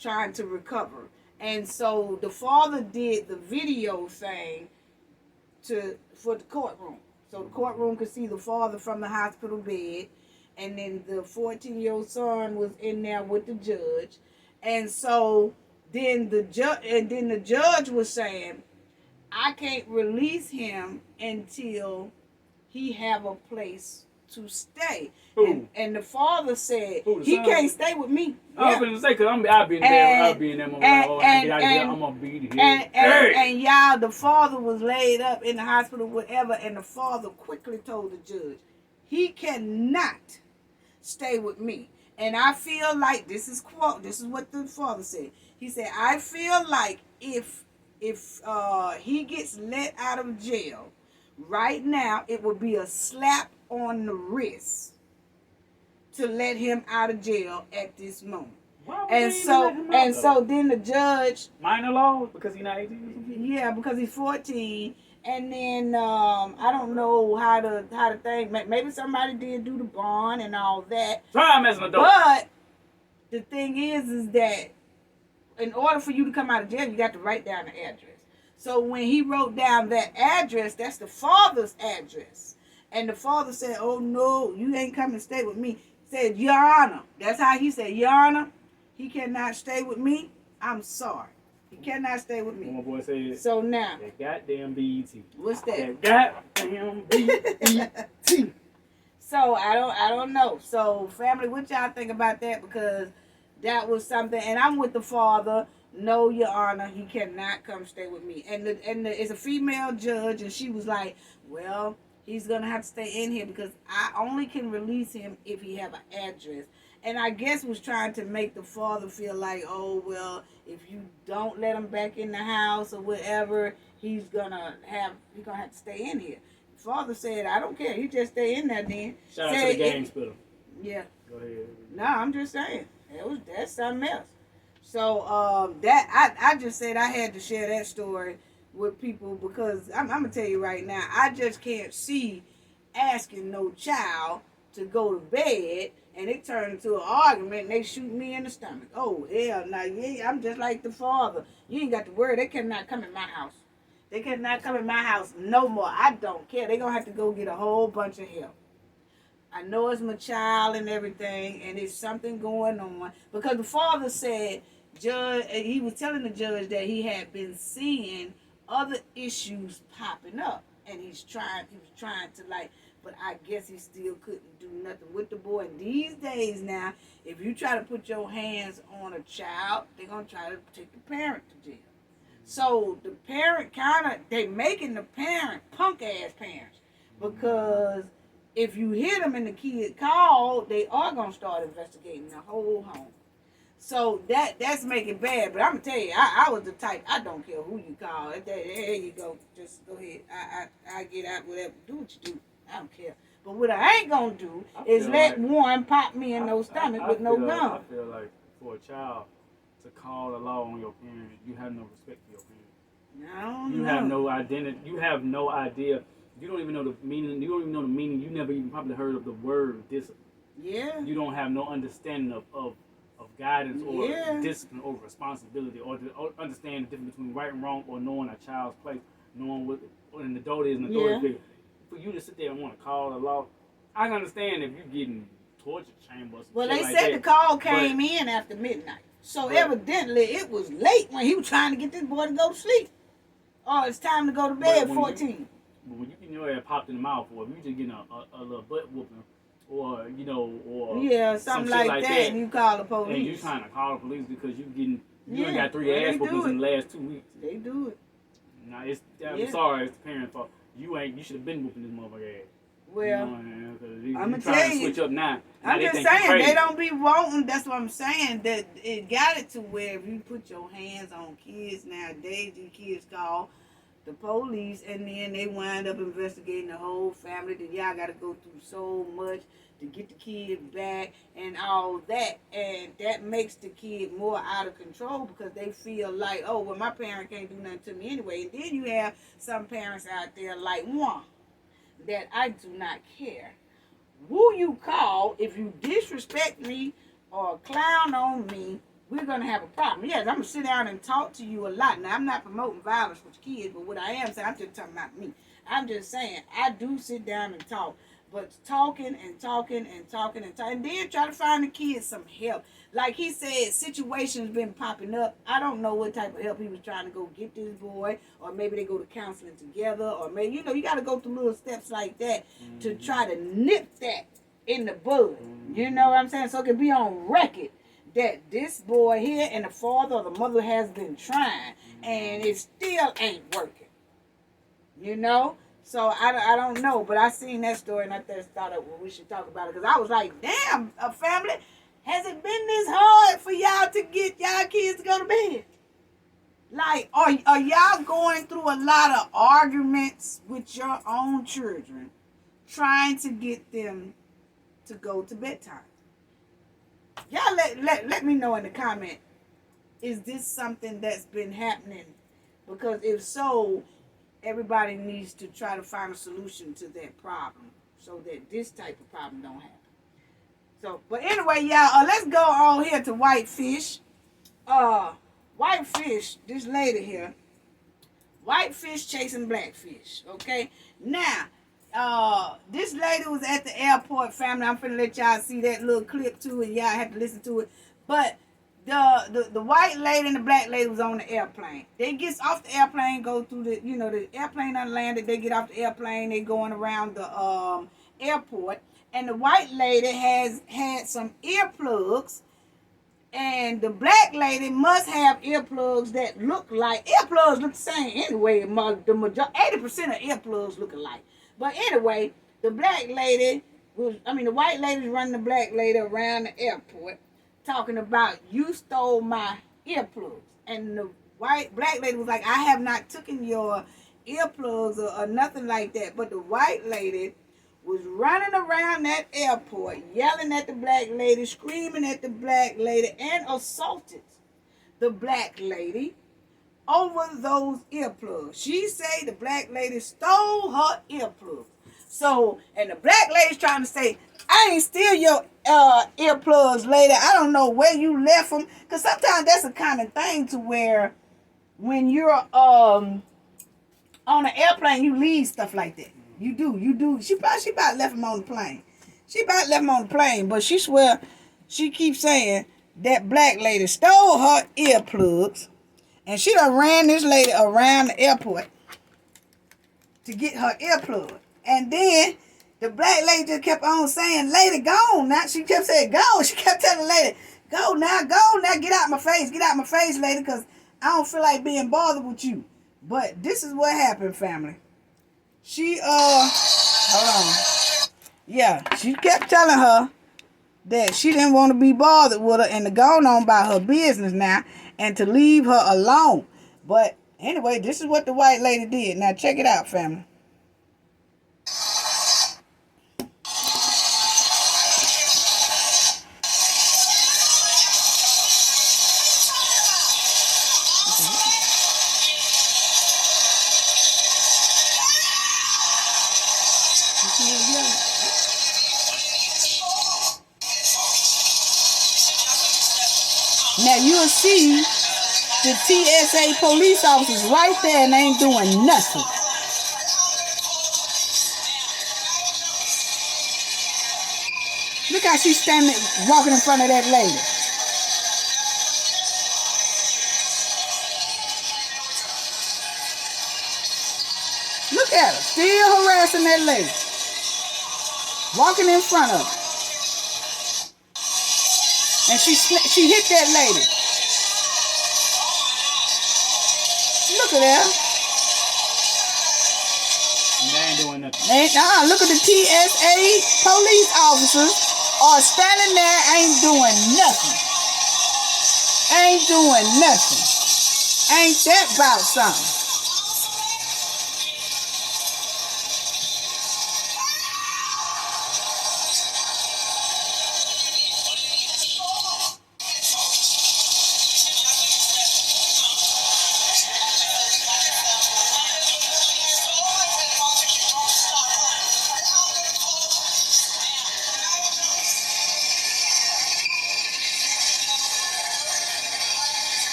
Speaker 1: trying to recover. And so the father did the video thing for the courtroom. So the courtroom could see the father from the hospital bed, and then the 14-year-old son was in there with the judge. And so then the judge was saying, I can't release him until he have a place to stay. And the father said, he can't stay with me.
Speaker 2: I was going to say, because I'll be in there moment. I'm going to be here.
Speaker 1: And y'all, the father was laid up in the hospital, whatever, and the father quickly told the judge, he cannot stay with me. And I feel like, this is what the father said. He said, I feel like if he gets let out of jail, right now, it would be a slap on the wrist to let him out of jail at this moment. And so then the judge,
Speaker 2: minor law because he's not 18.
Speaker 1: Yeah, because he's 14. And then I don't know how to think. Maybe somebody did do the bond and all that.
Speaker 2: Try him as an adult.
Speaker 1: But the thing is that in order for you to come out of jail, you got to write down the address. So when he wrote down that address, that's the father's address. And the father said, oh no, you ain't coming to stay with me. He said, Your Honor. That's how he said, Your Honor, he cannot stay with me. I'm sorry. He cannot stay with
Speaker 2: What
Speaker 1: me.
Speaker 2: my boy said.
Speaker 1: So now,
Speaker 2: That goddamn BET.
Speaker 1: what's that?
Speaker 2: That goddamn BET.
Speaker 1: So I don't know. So family, what y'all think about that? Because that was something, and I'm with the father. No, Your Honor, he cannot come stay with me. And it's a female judge, and she was like, well, he's gonna have to stay in here because I only can release him if he have an address. And I guess was trying to make the father feel like, oh well, if you don't let him back in the house or whatever, he's gonna have to stay in here. Father said, I don't care. You just stay in there then.
Speaker 2: Shout out to the gang spitter.
Speaker 1: Yeah.
Speaker 2: Go ahead.
Speaker 1: No, I'm just saying. That's something else. So that I just said I had to share that story with people because I'm gonna tell you right now, I just can't see asking no child to go to bed and it turned into an argument and they shoot me in the stomach. Oh hell no, yeah, I'm just like the father. You ain't got to worry, they cannot come in my house. They cannot come in my house no more. I don't care. They're going to have to go get a whole bunch of help. I know it's my child and everything, and it's something going on. Because the father said, he was telling the judge that he had been seeing other issues popping up. And he was trying to but I guess he still couldn't do nothing with the boy. And these days now, if you try to put your hands on a child, they're going to try to take the parent to jail. So the parent they making the parent punk ass parents because if you hit them and the kid called, they are gonna start investigating the whole home. So that's making bad. But I'm gonna tell you, I was the type. I don't care who you call. There you go. Just go ahead. I get out whatever. Do what you do. I don't care. But what I ain't gonna do is let one pop me in no stomach with no gun.
Speaker 2: I feel like for a child to call the law on your parent, you have no respect for your parent. You have no identity. You have no idea. You don't even know the meaning. You don't even know the meaning. You never even probably heard of the word discipline.
Speaker 1: Yeah.
Speaker 2: You don't have no understanding of guidance or discipline or responsibility or to understand the difference between right and wrong or knowing a child's place, knowing what an adult is and an authority figure. For you to sit there and want to call the law, I can understand if you're getting torture chambers.
Speaker 1: Well, they said the call came in after midnight. So evidently it was late when he was trying to get this boy to go to sleep. Oh, it's time to go to bed, 14.
Speaker 2: But when you getting your ass popped in the mouth, or if you just getting a little butt whooping, or
Speaker 1: something like that, and you call the police.
Speaker 2: And you trying to call the police because you ain't got 3 ass whoopings in the last 2 weeks.
Speaker 1: They do it.
Speaker 2: Now I'm sorry, it's the parent's fault. You should have been whooping this motherfucker ass.
Speaker 1: Well,
Speaker 2: I'm
Speaker 1: gonna
Speaker 2: tell
Speaker 1: tell
Speaker 2: you, switch up now.
Speaker 1: I'm just saying they don't be wanting. That's what I'm saying. That it got it to where if you put your hands on kids nowadays, these kids call the police, and then they wind up investigating the whole family. Then y'all got to go through so much to get the kid back and all that, and that makes the kid more out of control because they feel like, oh, well, my parent can't do nothing to me anyway. And then you have some parents out there like one. That I do not care who you call. If you disrespect me or clown on me, we're going to have a problem. Yes, I'm going to sit down and talk to you a lot. Now, I'm not promoting violence with kids, but what I am saying, I'm just talking about me. I'm just saying, I do sit down and talk. But talking, and then try to find the kids some help. Like he said, situations been popping up. I don't know what type of help he was trying to go get this boy, or maybe they go to counseling together, or maybe, you got to go through little steps like that to try to nip that in the bud. You know what I'm saying? So it can be on record that this boy here and the father or the mother has been trying, and it still ain't working. You know? So I don't know, but I seen that story and I just thought we should talk about it because I was like, damn, a family, has it been this hard for y'all to get y'all kids to go to bed? Like, are y'all going through a lot of arguments with your own children trying to get them to go to bedtime? Y'all let me know in the comment, is this something that's been happening? Because if so, everybody needs to try to find a solution to that problem so that this type of problem don't happen. So, but anyway, y'all, let's go on here to Whitefish. Whitefish, this lady here, Whitefish chasing Blackfish, okay? Now, this lady was at the airport, family. I'm finna let y'all see that little clip too, and y'all have to listen to it. But the white lady and the black lady was on the airplane. They gets off the airplane, go through the airplane unlanded. They get off the airplane, they going around the airport, and the white lady has had some earplugs, and the black lady must have earplugs that earplugs look the same anyway. The majority, 80% of earplugs look alike. But anyway, the white lady was running the black lady around the airport, talking about you stole my earplugs, and the black lady was like, I have not taken your earplugs or nothing like that. But the white lady was running around that airport, yelling at the black lady, screaming at the black lady, and assaulted the black lady over those earplugs. She say the black lady stole her earplugs. So, and the black lady's trying to say, I ain't steal your earplugs, lady. I don't know where you left them. Because sometimes that's a common thing to where when you're on an airplane, you leave stuff like that. You do. She about left them on the plane. But she swear, she keeps saying that black lady stole her earplugs, and she done ran this lady around the airport to get her earplug. And then the black lady just kept on saying, lady, go now. She kept saying, go. She kept telling the lady, go now, get out my face, lady, because I don't feel like being bothered with you. But this is what happened, family. She, hold on. Yeah, she kept telling her that she didn't want to be bothered with her and to go on by her business now and to leave her alone. But anyway, this is what the white lady did. Now check it out, family. Now you'll see the TSA police officers right there and they ain't doing nothing. Look how she's standing, walking in front of that lady. Look at her, still harassing that lady. Walking in front of her. And she hit that lady. Look at that.
Speaker 2: And they ain't doing nothing.
Speaker 1: Look at the TSA police officers are standing there, ain't doing nothing. Ain't that about something?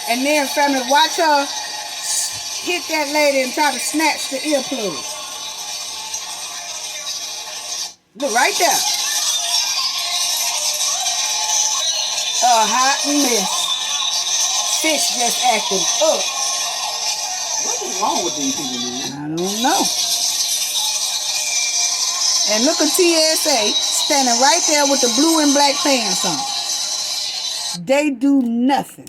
Speaker 1: And then, family, watch her hit that lady and try to snatch the earplug. Look right there. A hot mess. Fish just acting up.
Speaker 2: What is wrong with these people, man?
Speaker 1: I don't know. And look at TSA standing right there with the blue and black pants on. They do nothing.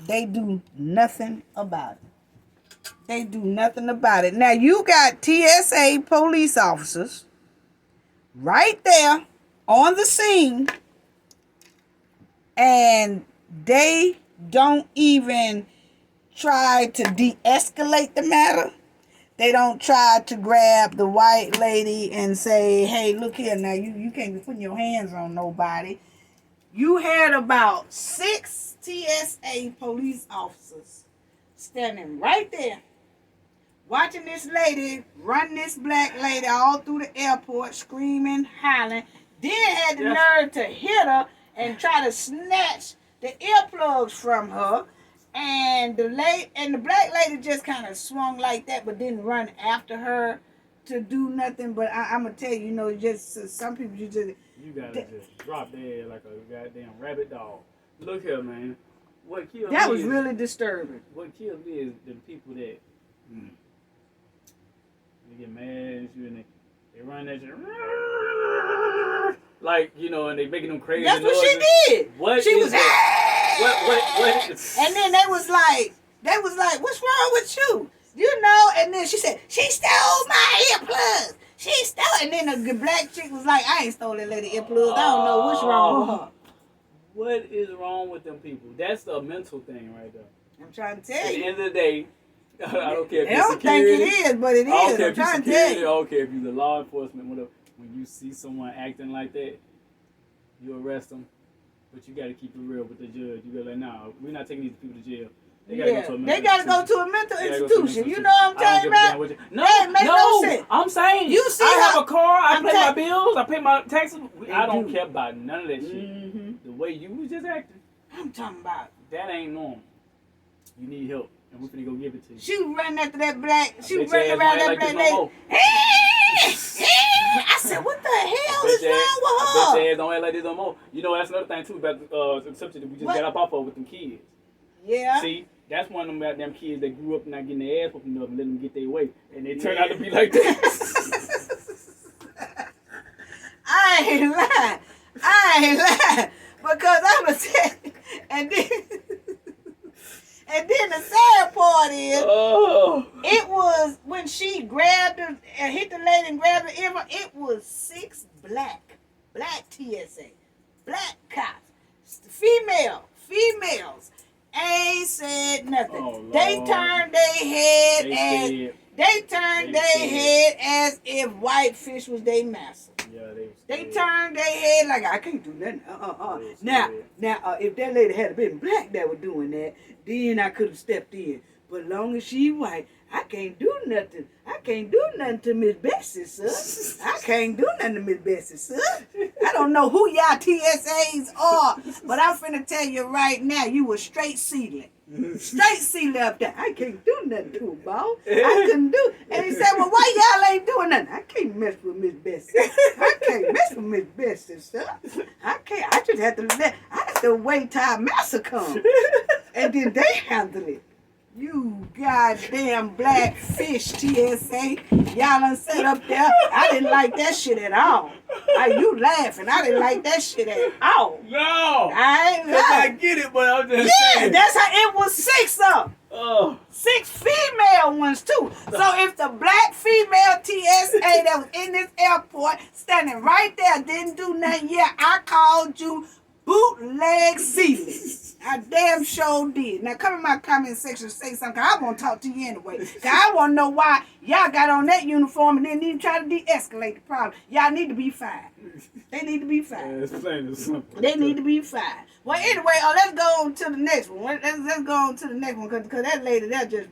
Speaker 1: They do nothing about it. Now you got TSA police officers right there on the scene, and they don't even try to de-escalate the matter. They don't try to grab the white lady and say, hey, look here, now you can't be putting your hands on nobody. You had about 6 TSA police officers standing right there watching this lady run this black lady all through the airport, screaming, hollering. Then had the nerve to hit her and try to snatch the earplugs from her. And the black lady just kind of swung like that, but didn't run after her to do nothing, but I'm gonna tell you, you know, just some people you just
Speaker 2: gotta just drop dead like a goddamn rabbit dog. Look here, man. What killed
Speaker 1: that
Speaker 2: me
Speaker 1: was
Speaker 2: is,
Speaker 1: really disturbing.
Speaker 2: What killed me is the people that they get mad at you and they run at you. Like, you know, and they making them crazy.
Speaker 1: That's what she did.
Speaker 2: What
Speaker 1: she was
Speaker 2: what
Speaker 1: and then they was like, what's wrong with you? You know, and then she said, she stole my earplugs. She stole, and then the black chick was like, I ain't stole that lady earplugs. I don't know what's wrong with her.
Speaker 2: What is wrong with them people? That's a mental thing right there.
Speaker 1: I'm trying to tell
Speaker 2: At
Speaker 1: you.
Speaker 2: the end of the day, I don't care if
Speaker 1: I
Speaker 2: it's
Speaker 1: don't
Speaker 2: security.
Speaker 1: think it is, but it is.
Speaker 2: I don't care
Speaker 1: I'm
Speaker 2: if you're
Speaker 1: trying to
Speaker 2: security.
Speaker 1: tell
Speaker 2: I
Speaker 1: you.
Speaker 2: don't care if you're the law enforcement, whatever. When you see someone acting like that, you arrest them. But you got to keep it real with the judge. You got to like, nah, we're not taking these people to jail. They gotta go to a mental
Speaker 1: institution. You know what I'm talking about?
Speaker 2: No,
Speaker 1: that make no sense.
Speaker 2: I'm saying
Speaker 1: you see
Speaker 2: I have a car. I pay my
Speaker 1: bills.
Speaker 2: bills. I pay my taxes. I don't care about none of that shit.
Speaker 1: Mm-hmm.
Speaker 2: The way you was just acting,
Speaker 1: I'm talking about.
Speaker 2: that ain't normal. You need help, and we're finna go give it to you.
Speaker 1: She was running after that black. She was
Speaker 2: bet your
Speaker 1: running
Speaker 2: ass
Speaker 1: around
Speaker 2: don't
Speaker 1: that
Speaker 2: act like
Speaker 1: black
Speaker 2: this no
Speaker 1: lady.
Speaker 2: more.
Speaker 1: I said, what the hell is
Speaker 2: I
Speaker 1: wrong
Speaker 2: bet
Speaker 1: with
Speaker 2: your
Speaker 1: her?
Speaker 2: ass don't act like this no more. You know, that's another thing too about the subject that we just
Speaker 1: What?
Speaker 2: got up off of with them kids.
Speaker 1: Yeah.
Speaker 2: See, that's one of them goddamn kids that grew up not getting their ass whooped enough and let them get their way, and they turn out to be like that.
Speaker 1: I ain't lying. Because I'm going to tell you. And then the sad part is, it was when she grabbed her and hit the lady and grabbed her ear, it was 6 black TSA, black cops, females, ain't said nothing.
Speaker 2: Oh,
Speaker 1: they
Speaker 2: Lord.
Speaker 1: turned their head as if Whitefish was their master.
Speaker 2: Yeah,
Speaker 1: They turned their head like, I can't do nothing. Now, if that lady had been black that was doing that, then I could have stepped in. But long as she white, I can't do nothing. I can't do nothing to Miss Bessie, sir. I can't do nothing to Miss Bessie, sir. I don't know who y'all TSAs are, but I'm finna tell you right now, you were straight sealing. Straight sealing up there. I can't do nothing to her, boss. I couldn't do. And he said, well, why y'all ain't doing nothing? I can't mess with Miss Bessie. I can't mess with Miss Bessie, sir. I can't. I just have to wait till our master comes. And then they handle it. You goddamn black fish, TSA. Y'all done sat up there. I didn't like that shit at all. You laughing. I didn't like that shit at all.
Speaker 2: No!
Speaker 1: I ain't
Speaker 2: I
Speaker 1: lying.
Speaker 2: get it, but I'm just
Speaker 1: Yeah,
Speaker 2: saying.
Speaker 1: that's how it was 6 of them. 6 female ones too. So if the black female TSA that was in this airport standing right there didn't do nothing, yeah, I called you bootleg sealing. I damn sure did. Now come in my comment section and say something. I want to talk to you anyway. Cause I want to know why y'all got on that uniform and didn't even try to de-escalate the problem. Y'all need to be fired. They need to be fired.
Speaker 2: Yeah, it's plain and simple.
Speaker 1: They need to be fired. Well, anyway, let's go on to the next one. Let's go on to the next one because that lady, that's just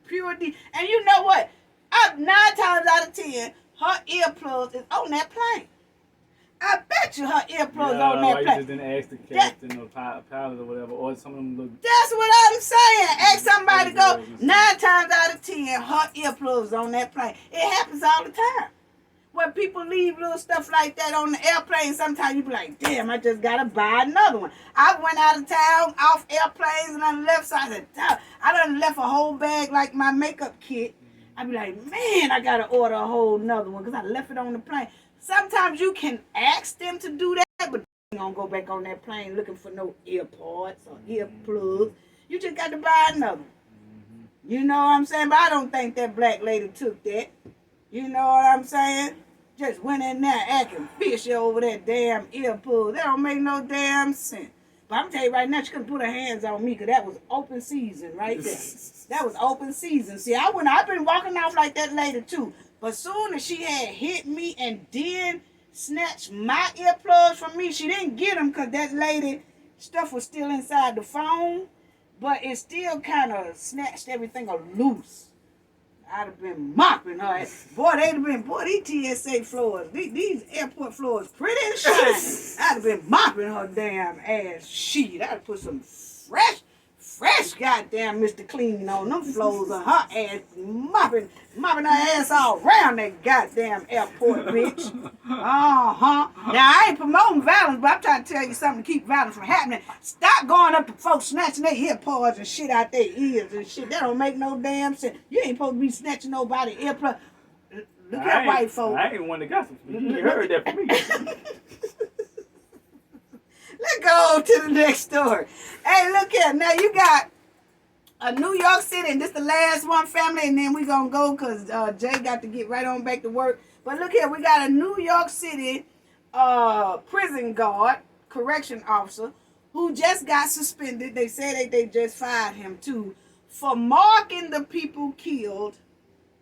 Speaker 1: pure D. And you know what? 9 times out of 10, her earplugs is on that plane. I bet you her earplugs on that
Speaker 2: plane.
Speaker 1: plane.
Speaker 2: You just didn't ask the captain or pilot or whatever, or some of them look.
Speaker 1: That's what I'm saying. Ask somebody to go. 9 times out of 10, her earplugs on that plane. It happens all the time. When people leave little stuff like that on the airplane, sometimes you be like, damn, I just got to buy another one. I went out of town off airplanes and I left, so I said, damn, I done left a whole bag like my makeup kit. I be like, man, I got to order a whole nother one because I left it on the plane. Sometimes you can ask them to do that, but you don't go back on that plane looking for no earpods or earplugs. You just got to buy another one. You know what I'm saying? But I don't think that black lady took that. You know what I'm saying? Just went in there acting fishy over that damn earplug. That don't make no damn sense. But I'm telling you right now, she couldn't put her hands on me because that was open season right there. That was open season. See, I've been walking off like that lady too. But soon as she had hit me and then snatched my earplugs from me, she didn't get them because that lady, stuff was still inside the phone. But it still kind of snatched everything loose. I'd have been mopping her. These TSA floors, these airport floors, pretty and shiny. I'd have been mopping her damn ass sheet. I'd have put some fresh goddamn Mr. Clean on them floors of her ass, mopping her ass all around that goddamn airport, bitch. Uh-huh. Now, I ain't promoting violence, but I'm trying to tell you something to keep violence from happening. Stop going up to folks snatching their ear pods and shit out their ears and shit. That don't make no damn sense. You ain't supposed to be snatching nobody ear plug. Look at white folks.
Speaker 2: I ain't one that got some. You heard that from me.
Speaker 1: Let's go to the next story. Hey, look here. Now you got a New York City, and this the last one, family, and then we gonna go because Jay got to get right on back to work. But look here, we got a New York City prison guard, correction officer, who just got suspended. They said they just fired him too for marking the people killed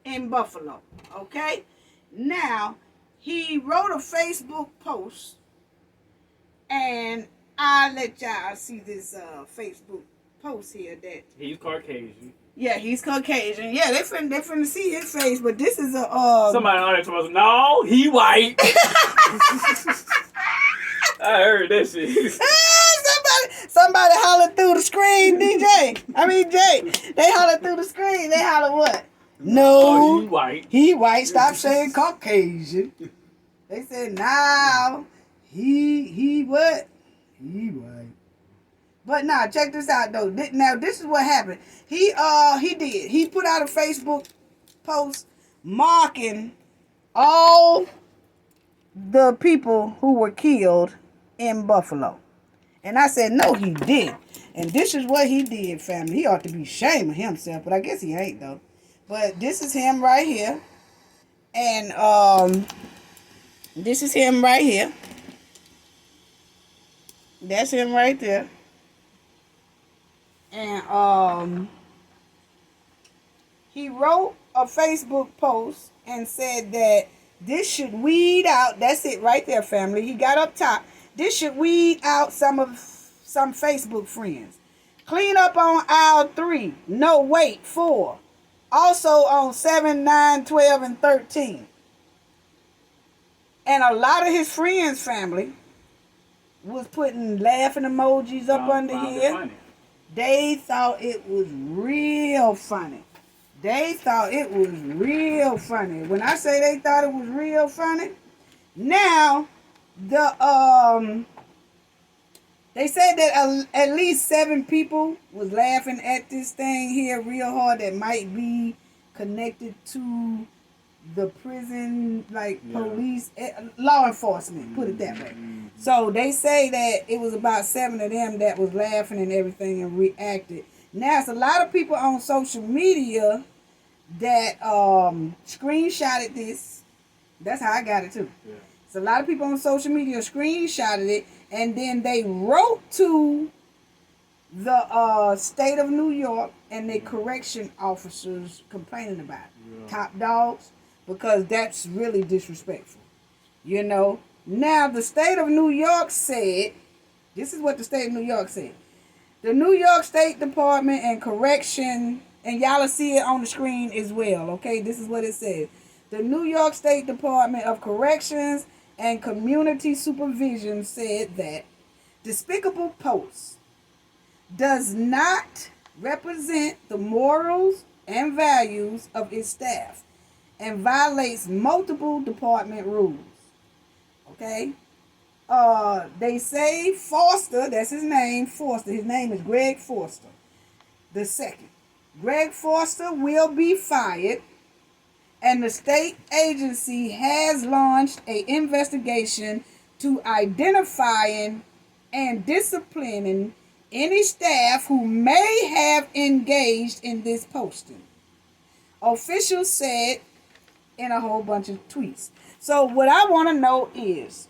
Speaker 1: in Buffalo. Okay? Now, he wrote a Facebook post, and I'll let y'all see this Facebook post here that
Speaker 2: he's Caucasian.
Speaker 1: Yeah, he's Caucasian. Yeah, they finna see his face, but this is a
Speaker 2: somebody on there told us, no, he white. I heard that shit.
Speaker 1: Somebody hollered through the screen, DJ. I mean Jay. They hollered through the screen. They hollered what? No,
Speaker 2: he white.
Speaker 1: He white. Stop saying Caucasian. They said now he what? He white. But nah, check this out though. Now this is what happened. He put out a Facebook post marking all the people who were killed in Buffalo. And I said, no, he did. And this is what he did, family. He ought to be ashamed of himself, but I guess he ain't though. But this is him right here. And this is him right here. That's him right there. And he wrote a Facebook post and said that this should weed out. That's it right there, family. He got up top. This should weed out some Facebook friends. Clean up on aisle 3. No, wait, 4. Also on 7, 9, 12, and 13. And a lot of his friends' family was putting laughing emojis up under here. They thought it was real funny. They thought it was real funny. When I say they thought it was real funny, now they said that at least 7 people was laughing at this thing here real hard that might be connected to the prison, police, law enforcement, put it that way. So they say that it was about 7 of them that was laughing and everything and reacted. Now, it's a lot of people on social media that screenshotted this. That's how I got it too. Yeah. It's a lot of people on social media screenshotted it, and then they wrote to the state of New York and the correction officers complaining about it. Yeah. Top dogs, because that's really disrespectful. You know? Now, the state of New York said, this is what the state of New York said. The New York State Department and Correction, and y'all will see it on the screen as well, okay? This is what it says. The New York State Department of Corrections and Community Supervision said that despicable posts does not represent the morals and values of its staff and violates multiple department rules. Okay? They say Foster, that's his name, Foster. His name is Greg Foster the second. Greg Foster will be fired, and the state agency has launched an investigation to identifying and disciplining any staff who may have engaged in this posting. Officials said in a whole bunch of tweets. So what I want to know is,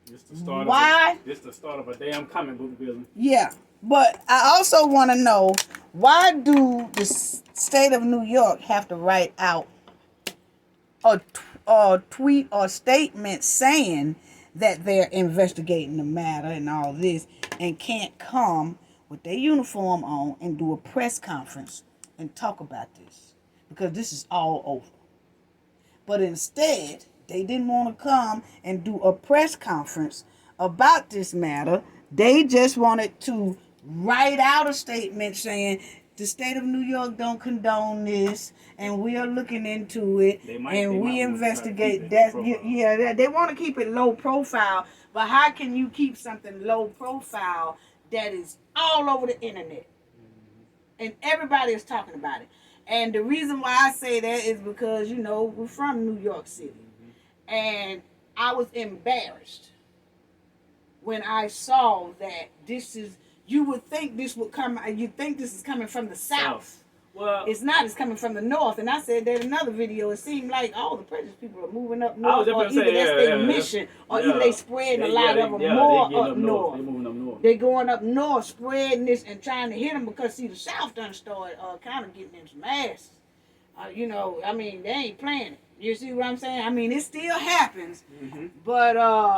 Speaker 2: It's the start of a damn comic book villain.
Speaker 1: Yeah, but I also want to know, why do the state of New York have to write out a tweet or statement saying that they're investigating the matter and all this, and can't come with their uniform on and do a press conference and talk about this? Because this is all over. But instead, they didn't want to come and do a press conference about this matter. They just wanted to write out a statement saying the state of New York don't condone this, and we are looking into it, and we investigate that. Yeah, they want to keep it low profile, but how can you keep something low profile that is all over the internet, and everybody is talking about it? And the reason why I say that is because we're from New York City, and I was embarrassed when I saw that this is. You would think this would come. You think this is coming from the south.
Speaker 2: Well,
Speaker 1: it's not. It's coming from the north. And I said that in another video. It seemed like all the prejudice people are moving up north, or either that's their mission, or either they spreading a lot of them more up north.
Speaker 2: They're moving up north.
Speaker 1: They going up north, spreading this and trying to hit them because see the south done started kind of getting them some ass. I mean they ain't playing it. You see what I'm saying? I mean, it still happens, but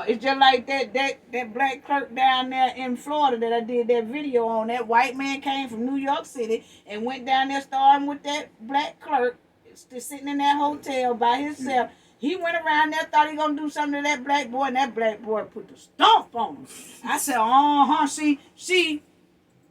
Speaker 1: it's just like that black clerk down there in Florida that I did that video on. That white man came from New York City and went down there starting with that black clerk, just sitting in that hotel by himself. He went around there, thought he gonna do something to that black boy, and that black boy put the stomp on him. I said, see,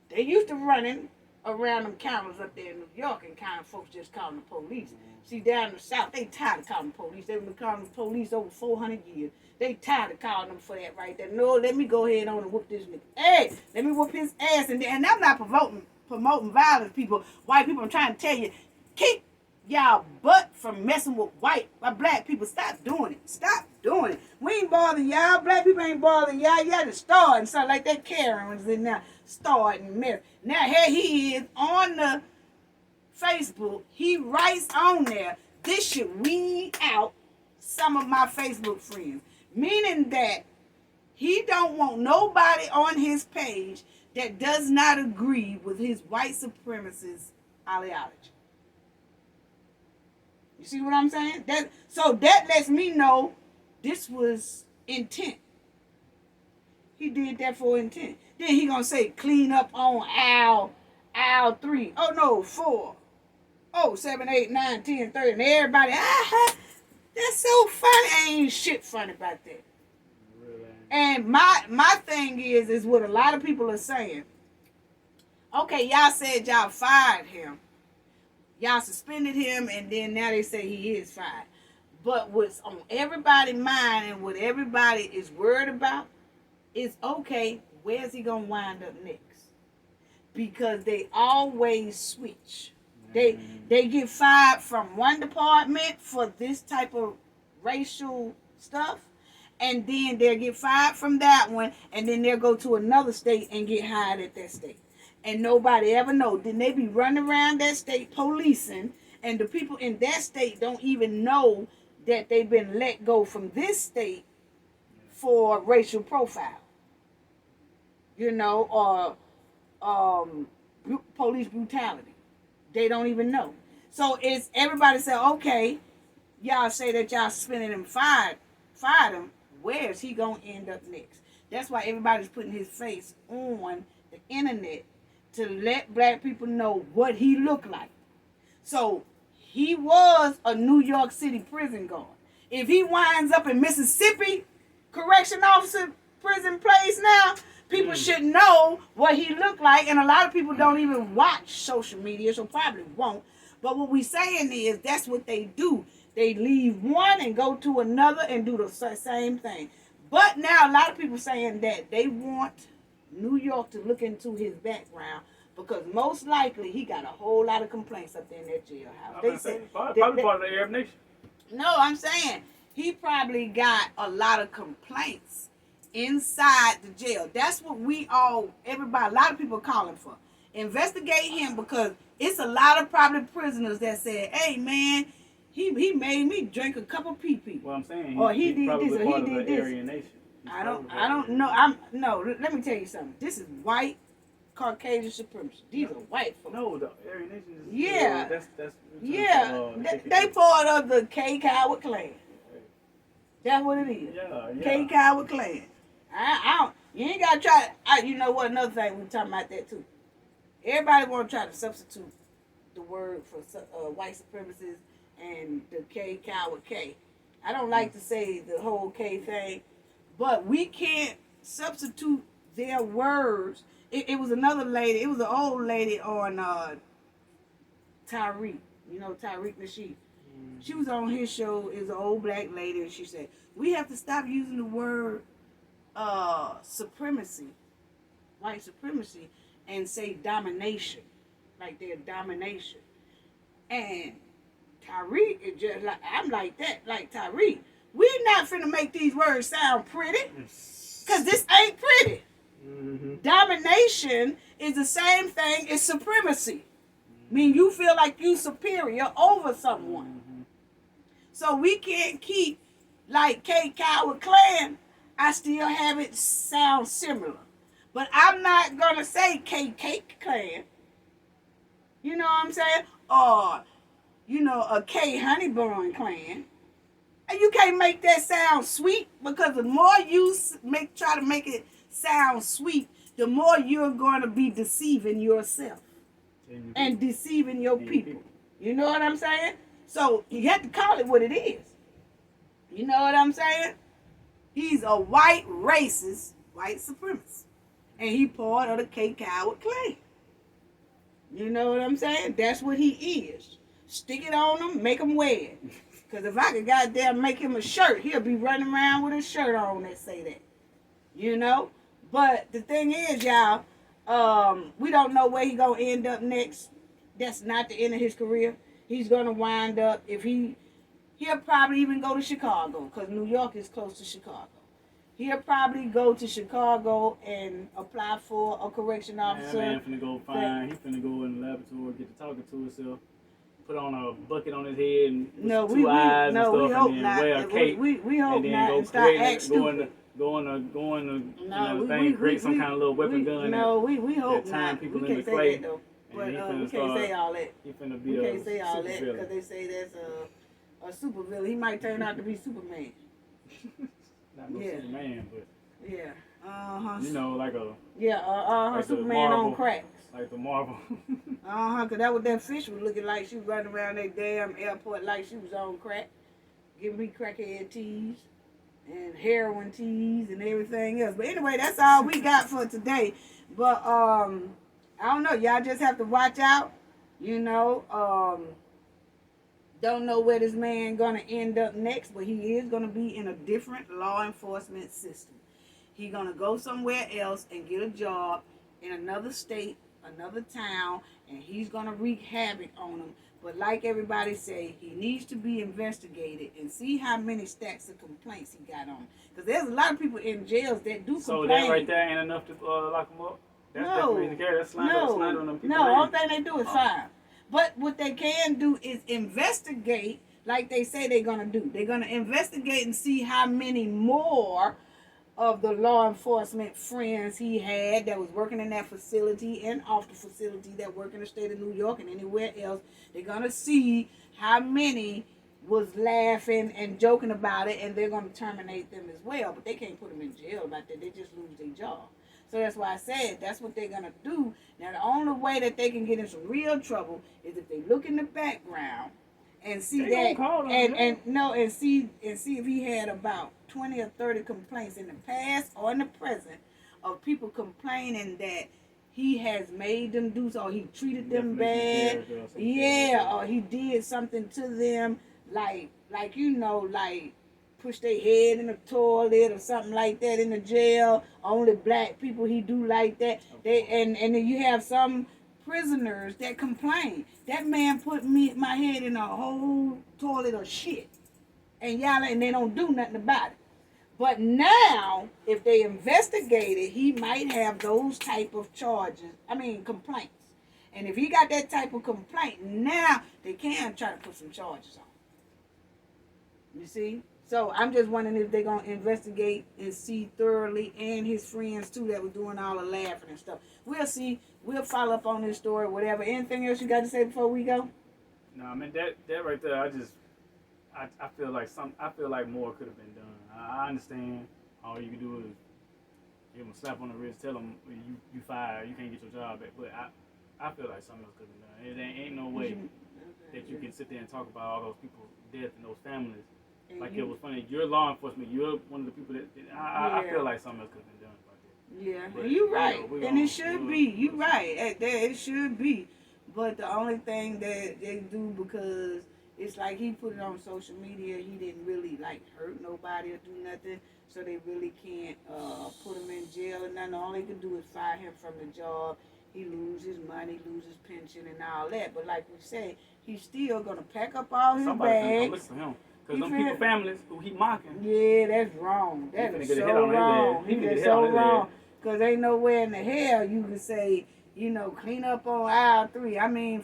Speaker 1: they used to running around them counters up there in New York, and kind of folks just calling the police. See, down in the south, they tired of calling the police. They've been calling the police over 400 years. They tired of calling them for that right there. No, let me go ahead on and whoop this nigga. Hey, let me whoop his ass. And I'm not promoting violence, people. White people, I'm trying to tell you, keep y'all butt from messing with black people. Stop doing it. Stop doing it. We ain't bothering y'all. Black people ain't bothering y'all. Y'all just starting something like that. Karen was in there starting marriage. Now here he is on the Facebook. He writes on there, this should weed out some of my Facebook friends. Meaning that he don't want nobody on his page that does not agree with his white supremacist ideology. You see what I'm saying? So that lets me know this was intent. He did that for intent. Then he gonna say clean up on aisle 3. Oh no, 4. Oh, 7, 8, 9, 10, 30. And everybody, that's so funny. Ain't shit funny about that. Really? And my thing is what a lot of people are saying. Okay, y'all said y'all fired him. Y'all suspended him, and then now they say he is fired. But what's on everybody's mind and what everybody is worried about is, okay, where's he going to wind up next? Because they always switch. They get fired from one department for this type of racial stuff, and then they'll get fired from that one, and then they'll go to another state and get hired at that state. And nobody ever know. Then they be running around that state policing, and the people in that state don't even know that they've been let go from this state for racial profile. Or police brutality. They don't even know. So it's everybody say, okay, y'all say that y'all suspended him, fired him. Where is he gonna end up next? That's why everybody's putting his face on the internet to let black people know what he looked like. So he was a New York City prison guard. If he winds up in Mississippi correction officer prison place now, people should know what he looked like, and a lot of people don't even watch social media, so probably won't. But what we saying is that's what they do. They leave one and go to another and do the same thing. But now a lot of people saying that they want New York to look into his background, because most likely he got a whole lot of complaints up there in that jailhouse. They say
Speaker 2: probably part of the Arab Nation.
Speaker 1: No, I'm saying he probably got a lot of complaints inside the jail. That's what a lot of people calling for. Investigate him, because it's a lot of probably prisoners that said, hey man, he made me drink a cup of pee-pee.
Speaker 2: Well, I'm saying
Speaker 1: he did
Speaker 2: probably
Speaker 1: this, or
Speaker 2: part
Speaker 1: he did
Speaker 2: of the
Speaker 1: this.
Speaker 2: Aryan Nation.
Speaker 1: I don't know. Let me tell you something. This is white Caucasian supremacy. These are white folks.
Speaker 2: No, the Aryan Nation is
Speaker 1: they part of the K Coward clan. That's what it is.
Speaker 2: Yeah.
Speaker 1: K Coward clan. I don't. You ain't gotta try. You know what? Another thing we talking about that too. Everybody want to try to substitute the word for white supremacists and the K Coward K. I don't like to say the whole K thing, but we can't substitute their words it was another lady. It was an old lady on Tyreek. You know Tyreek Nasheed. She was on his show. It was an old black lady, and she said, "We have to stop using the word supremacy, white supremacy, and say domination, like they're domination." And Tyreek is just like, I'm like that, like Tyreek. We're not finna make these words sound pretty, cause this ain't pretty. Domination is the same thing as supremacy. I mean, you feel like you superior over someone. So we can't keep like K Coward Clan. I still have it sound similar. But I'm not gonna say KK Clan. You know what I'm saying? Or, you know, a K Honeybun Clan. And you can't make that sound sweet, because the more you try to make it sound sweet, the more you're going to be deceiving yourself and deceiving your people. You know what I'm saying? So you have to call it what it is. You know what I'm saying? He's a white racist, white supremacist. And he part of the K Coward Clan. You know what I'm saying? That's what he is. Stick it on him, make him wear it. Because if I could goddamn make him a shirt, he'll be running around with a shirt on that say that. You know? But the thing is, y'all, we don't know where he's going to end up next. That's not the end of his career. He's going to wind up, he'll probably even go to Chicago, because New York is close to Chicago. He'll probably go to Chicago and apply for a correction officer.
Speaker 2: Man finna go find, he finna go in the laboratory, get to talking to himself, put on a bucket on his head and two eyes and stuff, and then wear a cape.
Speaker 1: We hope
Speaker 2: and then
Speaker 1: not.
Speaker 2: go
Speaker 1: And start acting
Speaker 2: stupid. Create some kind of little weapon gun.
Speaker 1: No, we hope
Speaker 2: that time
Speaker 1: not.
Speaker 2: people
Speaker 1: We
Speaker 2: in
Speaker 1: can't
Speaker 2: the
Speaker 1: say
Speaker 2: clay.
Speaker 1: that though. But
Speaker 2: And
Speaker 1: we can't say all that.
Speaker 2: He finna be
Speaker 1: We can't say all that
Speaker 2: supervillain.
Speaker 1: because they say that's a supervillain. He might turn out to be Superman.
Speaker 2: Not no Superman, but
Speaker 1: yeah.
Speaker 2: you know, like a
Speaker 1: like Superman on cracks.
Speaker 2: Like the Marvel.
Speaker 1: Cause that what that fish was looking like. She was running around that damn airport like she was on crack, giving me crackhead teas and heroin teas and everything else. But anyway, that's all we got for today. But I don't know. Y'all just have to watch out. You know, don't know where this man gonna end up next, but he is gonna be in a different law enforcement system. He's gonna go somewhere else and get a job in another state, another town, and he's gonna wreak havoc on them. But like everybody say, he needs to be investigated and see how many stacks of complaints he got on. Because there's a lot of people in jails that do
Speaker 2: so
Speaker 1: complain.
Speaker 2: that right there ain't enough to lock him up? That's definitely the case. That's slander on them people.
Speaker 1: No, all thing they do is fine. But what they can do is investigate, like they say they're gonna do. They're gonna investigate and see how many more of the law enforcement friends he had that was working in that facility and off the facility that work in the state of New York and anywhere else. They're going to see how many was laughing and joking about it, and they're going to terminate them as well. But they can't put them in jail about that. They just lose their job. So that's why I said that's what they're going to do. Now, the only way that they can get in some real trouble is if they look in the background and see and see if he had about 20 or 30 complaints in the past or in the present of people complaining that he has made them do so, or he treated them bad, or he did something to them, like push their head in the toilet or something like that in the jail. Only black people he do like that. And then you have some prisoners that complain. That man put my head in a whole toilet of shit, and they don't do nothing about it. But now, if they investigate it, he might have those type of complaints. And if he got that type of complaint, now they can try to put some charges on him. You see? So I'm just wondering if they're going to investigate and see thoroughly, and his friends too that were doing all the laughing and stuff. We'll see. We'll follow up on this story, whatever. Anything else you got to say before we go?
Speaker 2: No, I mean that right there. I feel like more could have been done. I understand all you can do is give him a slap on the wrist, tell him you fired, you can't get your job back. But I feel like something else could have been done. It ain't no way that you can sit there and talk about all those people's death and those families. Like it was funny. You're law enforcement. You're one of the people that I feel like something else could have been done about that.
Speaker 1: Yeah,
Speaker 2: But,
Speaker 1: you
Speaker 2: you
Speaker 1: right,
Speaker 2: know, we
Speaker 1: and
Speaker 2: gonna-
Speaker 1: it should be. You right, at that it should be. But the only thing that they do, because it's like he put it on social media, he didn't really like hurt nobody or do nothing, so they really can't put him in jail and nothing. All they can do is fire him from the job. He lose his money, lose his pension and all that. But like we say, he's still gonna pack up all his
Speaker 2: Somebody finna come look
Speaker 1: bags.
Speaker 2: for him. Because
Speaker 1: He
Speaker 2: them
Speaker 1: finna-
Speaker 2: people families who he mocking,
Speaker 1: Yeah, that's wrong. That
Speaker 2: finna
Speaker 1: is
Speaker 2: get a
Speaker 1: so
Speaker 2: hit on his
Speaker 1: wrong.
Speaker 2: ass. He finna get a
Speaker 1: That's
Speaker 2: hit on
Speaker 1: so
Speaker 2: his
Speaker 1: wrong.
Speaker 2: ass.
Speaker 1: Because ain't nowhere in the hell you can say, you know, clean up on aisle 3. I mean,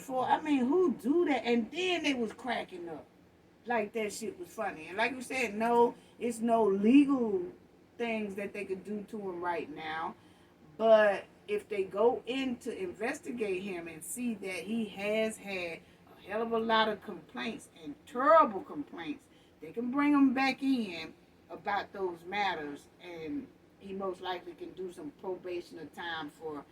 Speaker 1: who do that? And then they was cracking up. Like that shit was funny. And like you said, no, it's no legal things that they could do to him right now. But if they go in to investigate him and see that he has had a hell of a lot of complaints and terrible complaints, they can bring him back in about those matters, and he most likely can do some probation or time for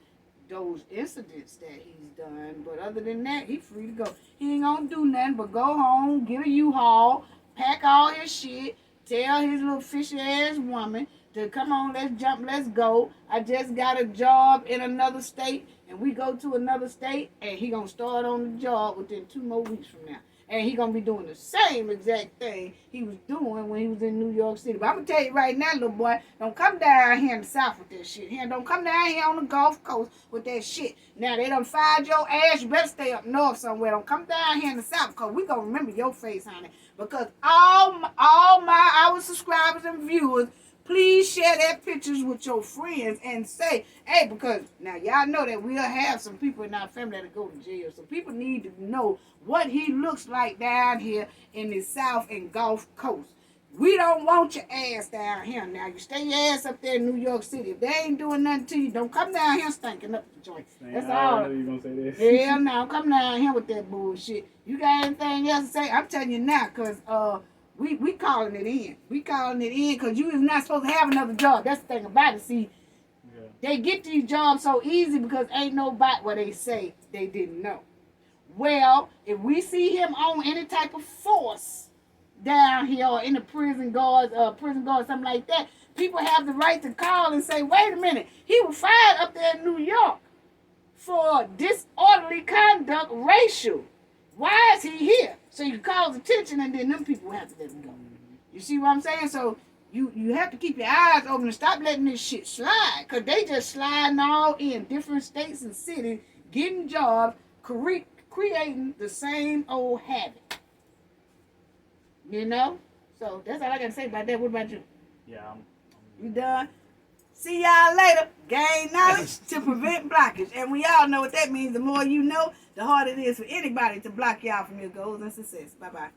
Speaker 1: those incidents that he's done. But other than that, he's free to go. He ain't gonna do nothing but go home, get a U-Haul, pack all his shit, tell his little fishy ass woman to come on, let's jump, let's go. I just got a job in another state, and we go to another state, and he gonna start on the job within 2 more weeks from now. And he gonna be doing the same exact thing he was doing when he was in New York City. But I'm gonna tell you right now, little boy, don't come down here in the South with that shit. Here, don't come down here on the Gulf Coast with that shit. Now they done fired your ass. You better stay up north somewhere. Don't come down here in the South, because we gonna remember your face, honey. Because our subscribers and viewers, please share their pictures with your friends and say, hey, because now y'all know that we'll have some people in our family that go to jail. So people need to know what he looks like down here in the South and Gulf Coast. We don't want your ass down here. Now, you stay your ass up there in New York City. If they ain't doing nothing to you, don't come down here stinking up the joint. That's all.
Speaker 2: I know you gonna say this.
Speaker 1: Hell no, come down here with that bullshit. You got anything else to say? I'm telling you now, because we calling it in. We calling it in because you is not supposed to have another job. That's the thing about it. See,
Speaker 2: Yeah.
Speaker 1: they get these jobs so easy because ain't nobody, what they say they didn't know. Well, if we see him on any type of force down here or in the prison guards, something like that, people have the right to call and say, wait a minute, he was fired up there in New York for disorderly conduct, racial. Why is he here? So you cause attention, and then them people have to let him go. You see what I'm saying? So you have to keep your eyes open and stop letting this shit slide, because they just sliding all in different states and cities, getting jobs, creating the same old habit. You know? So that's all I got to say about that. What about you?
Speaker 2: Yeah,
Speaker 1: You done? See y'all later. Gain knowledge to prevent blockage. And we all know what that means. The more you know, the harder it is for anybody to block y'all from your goals and success. Bye-bye.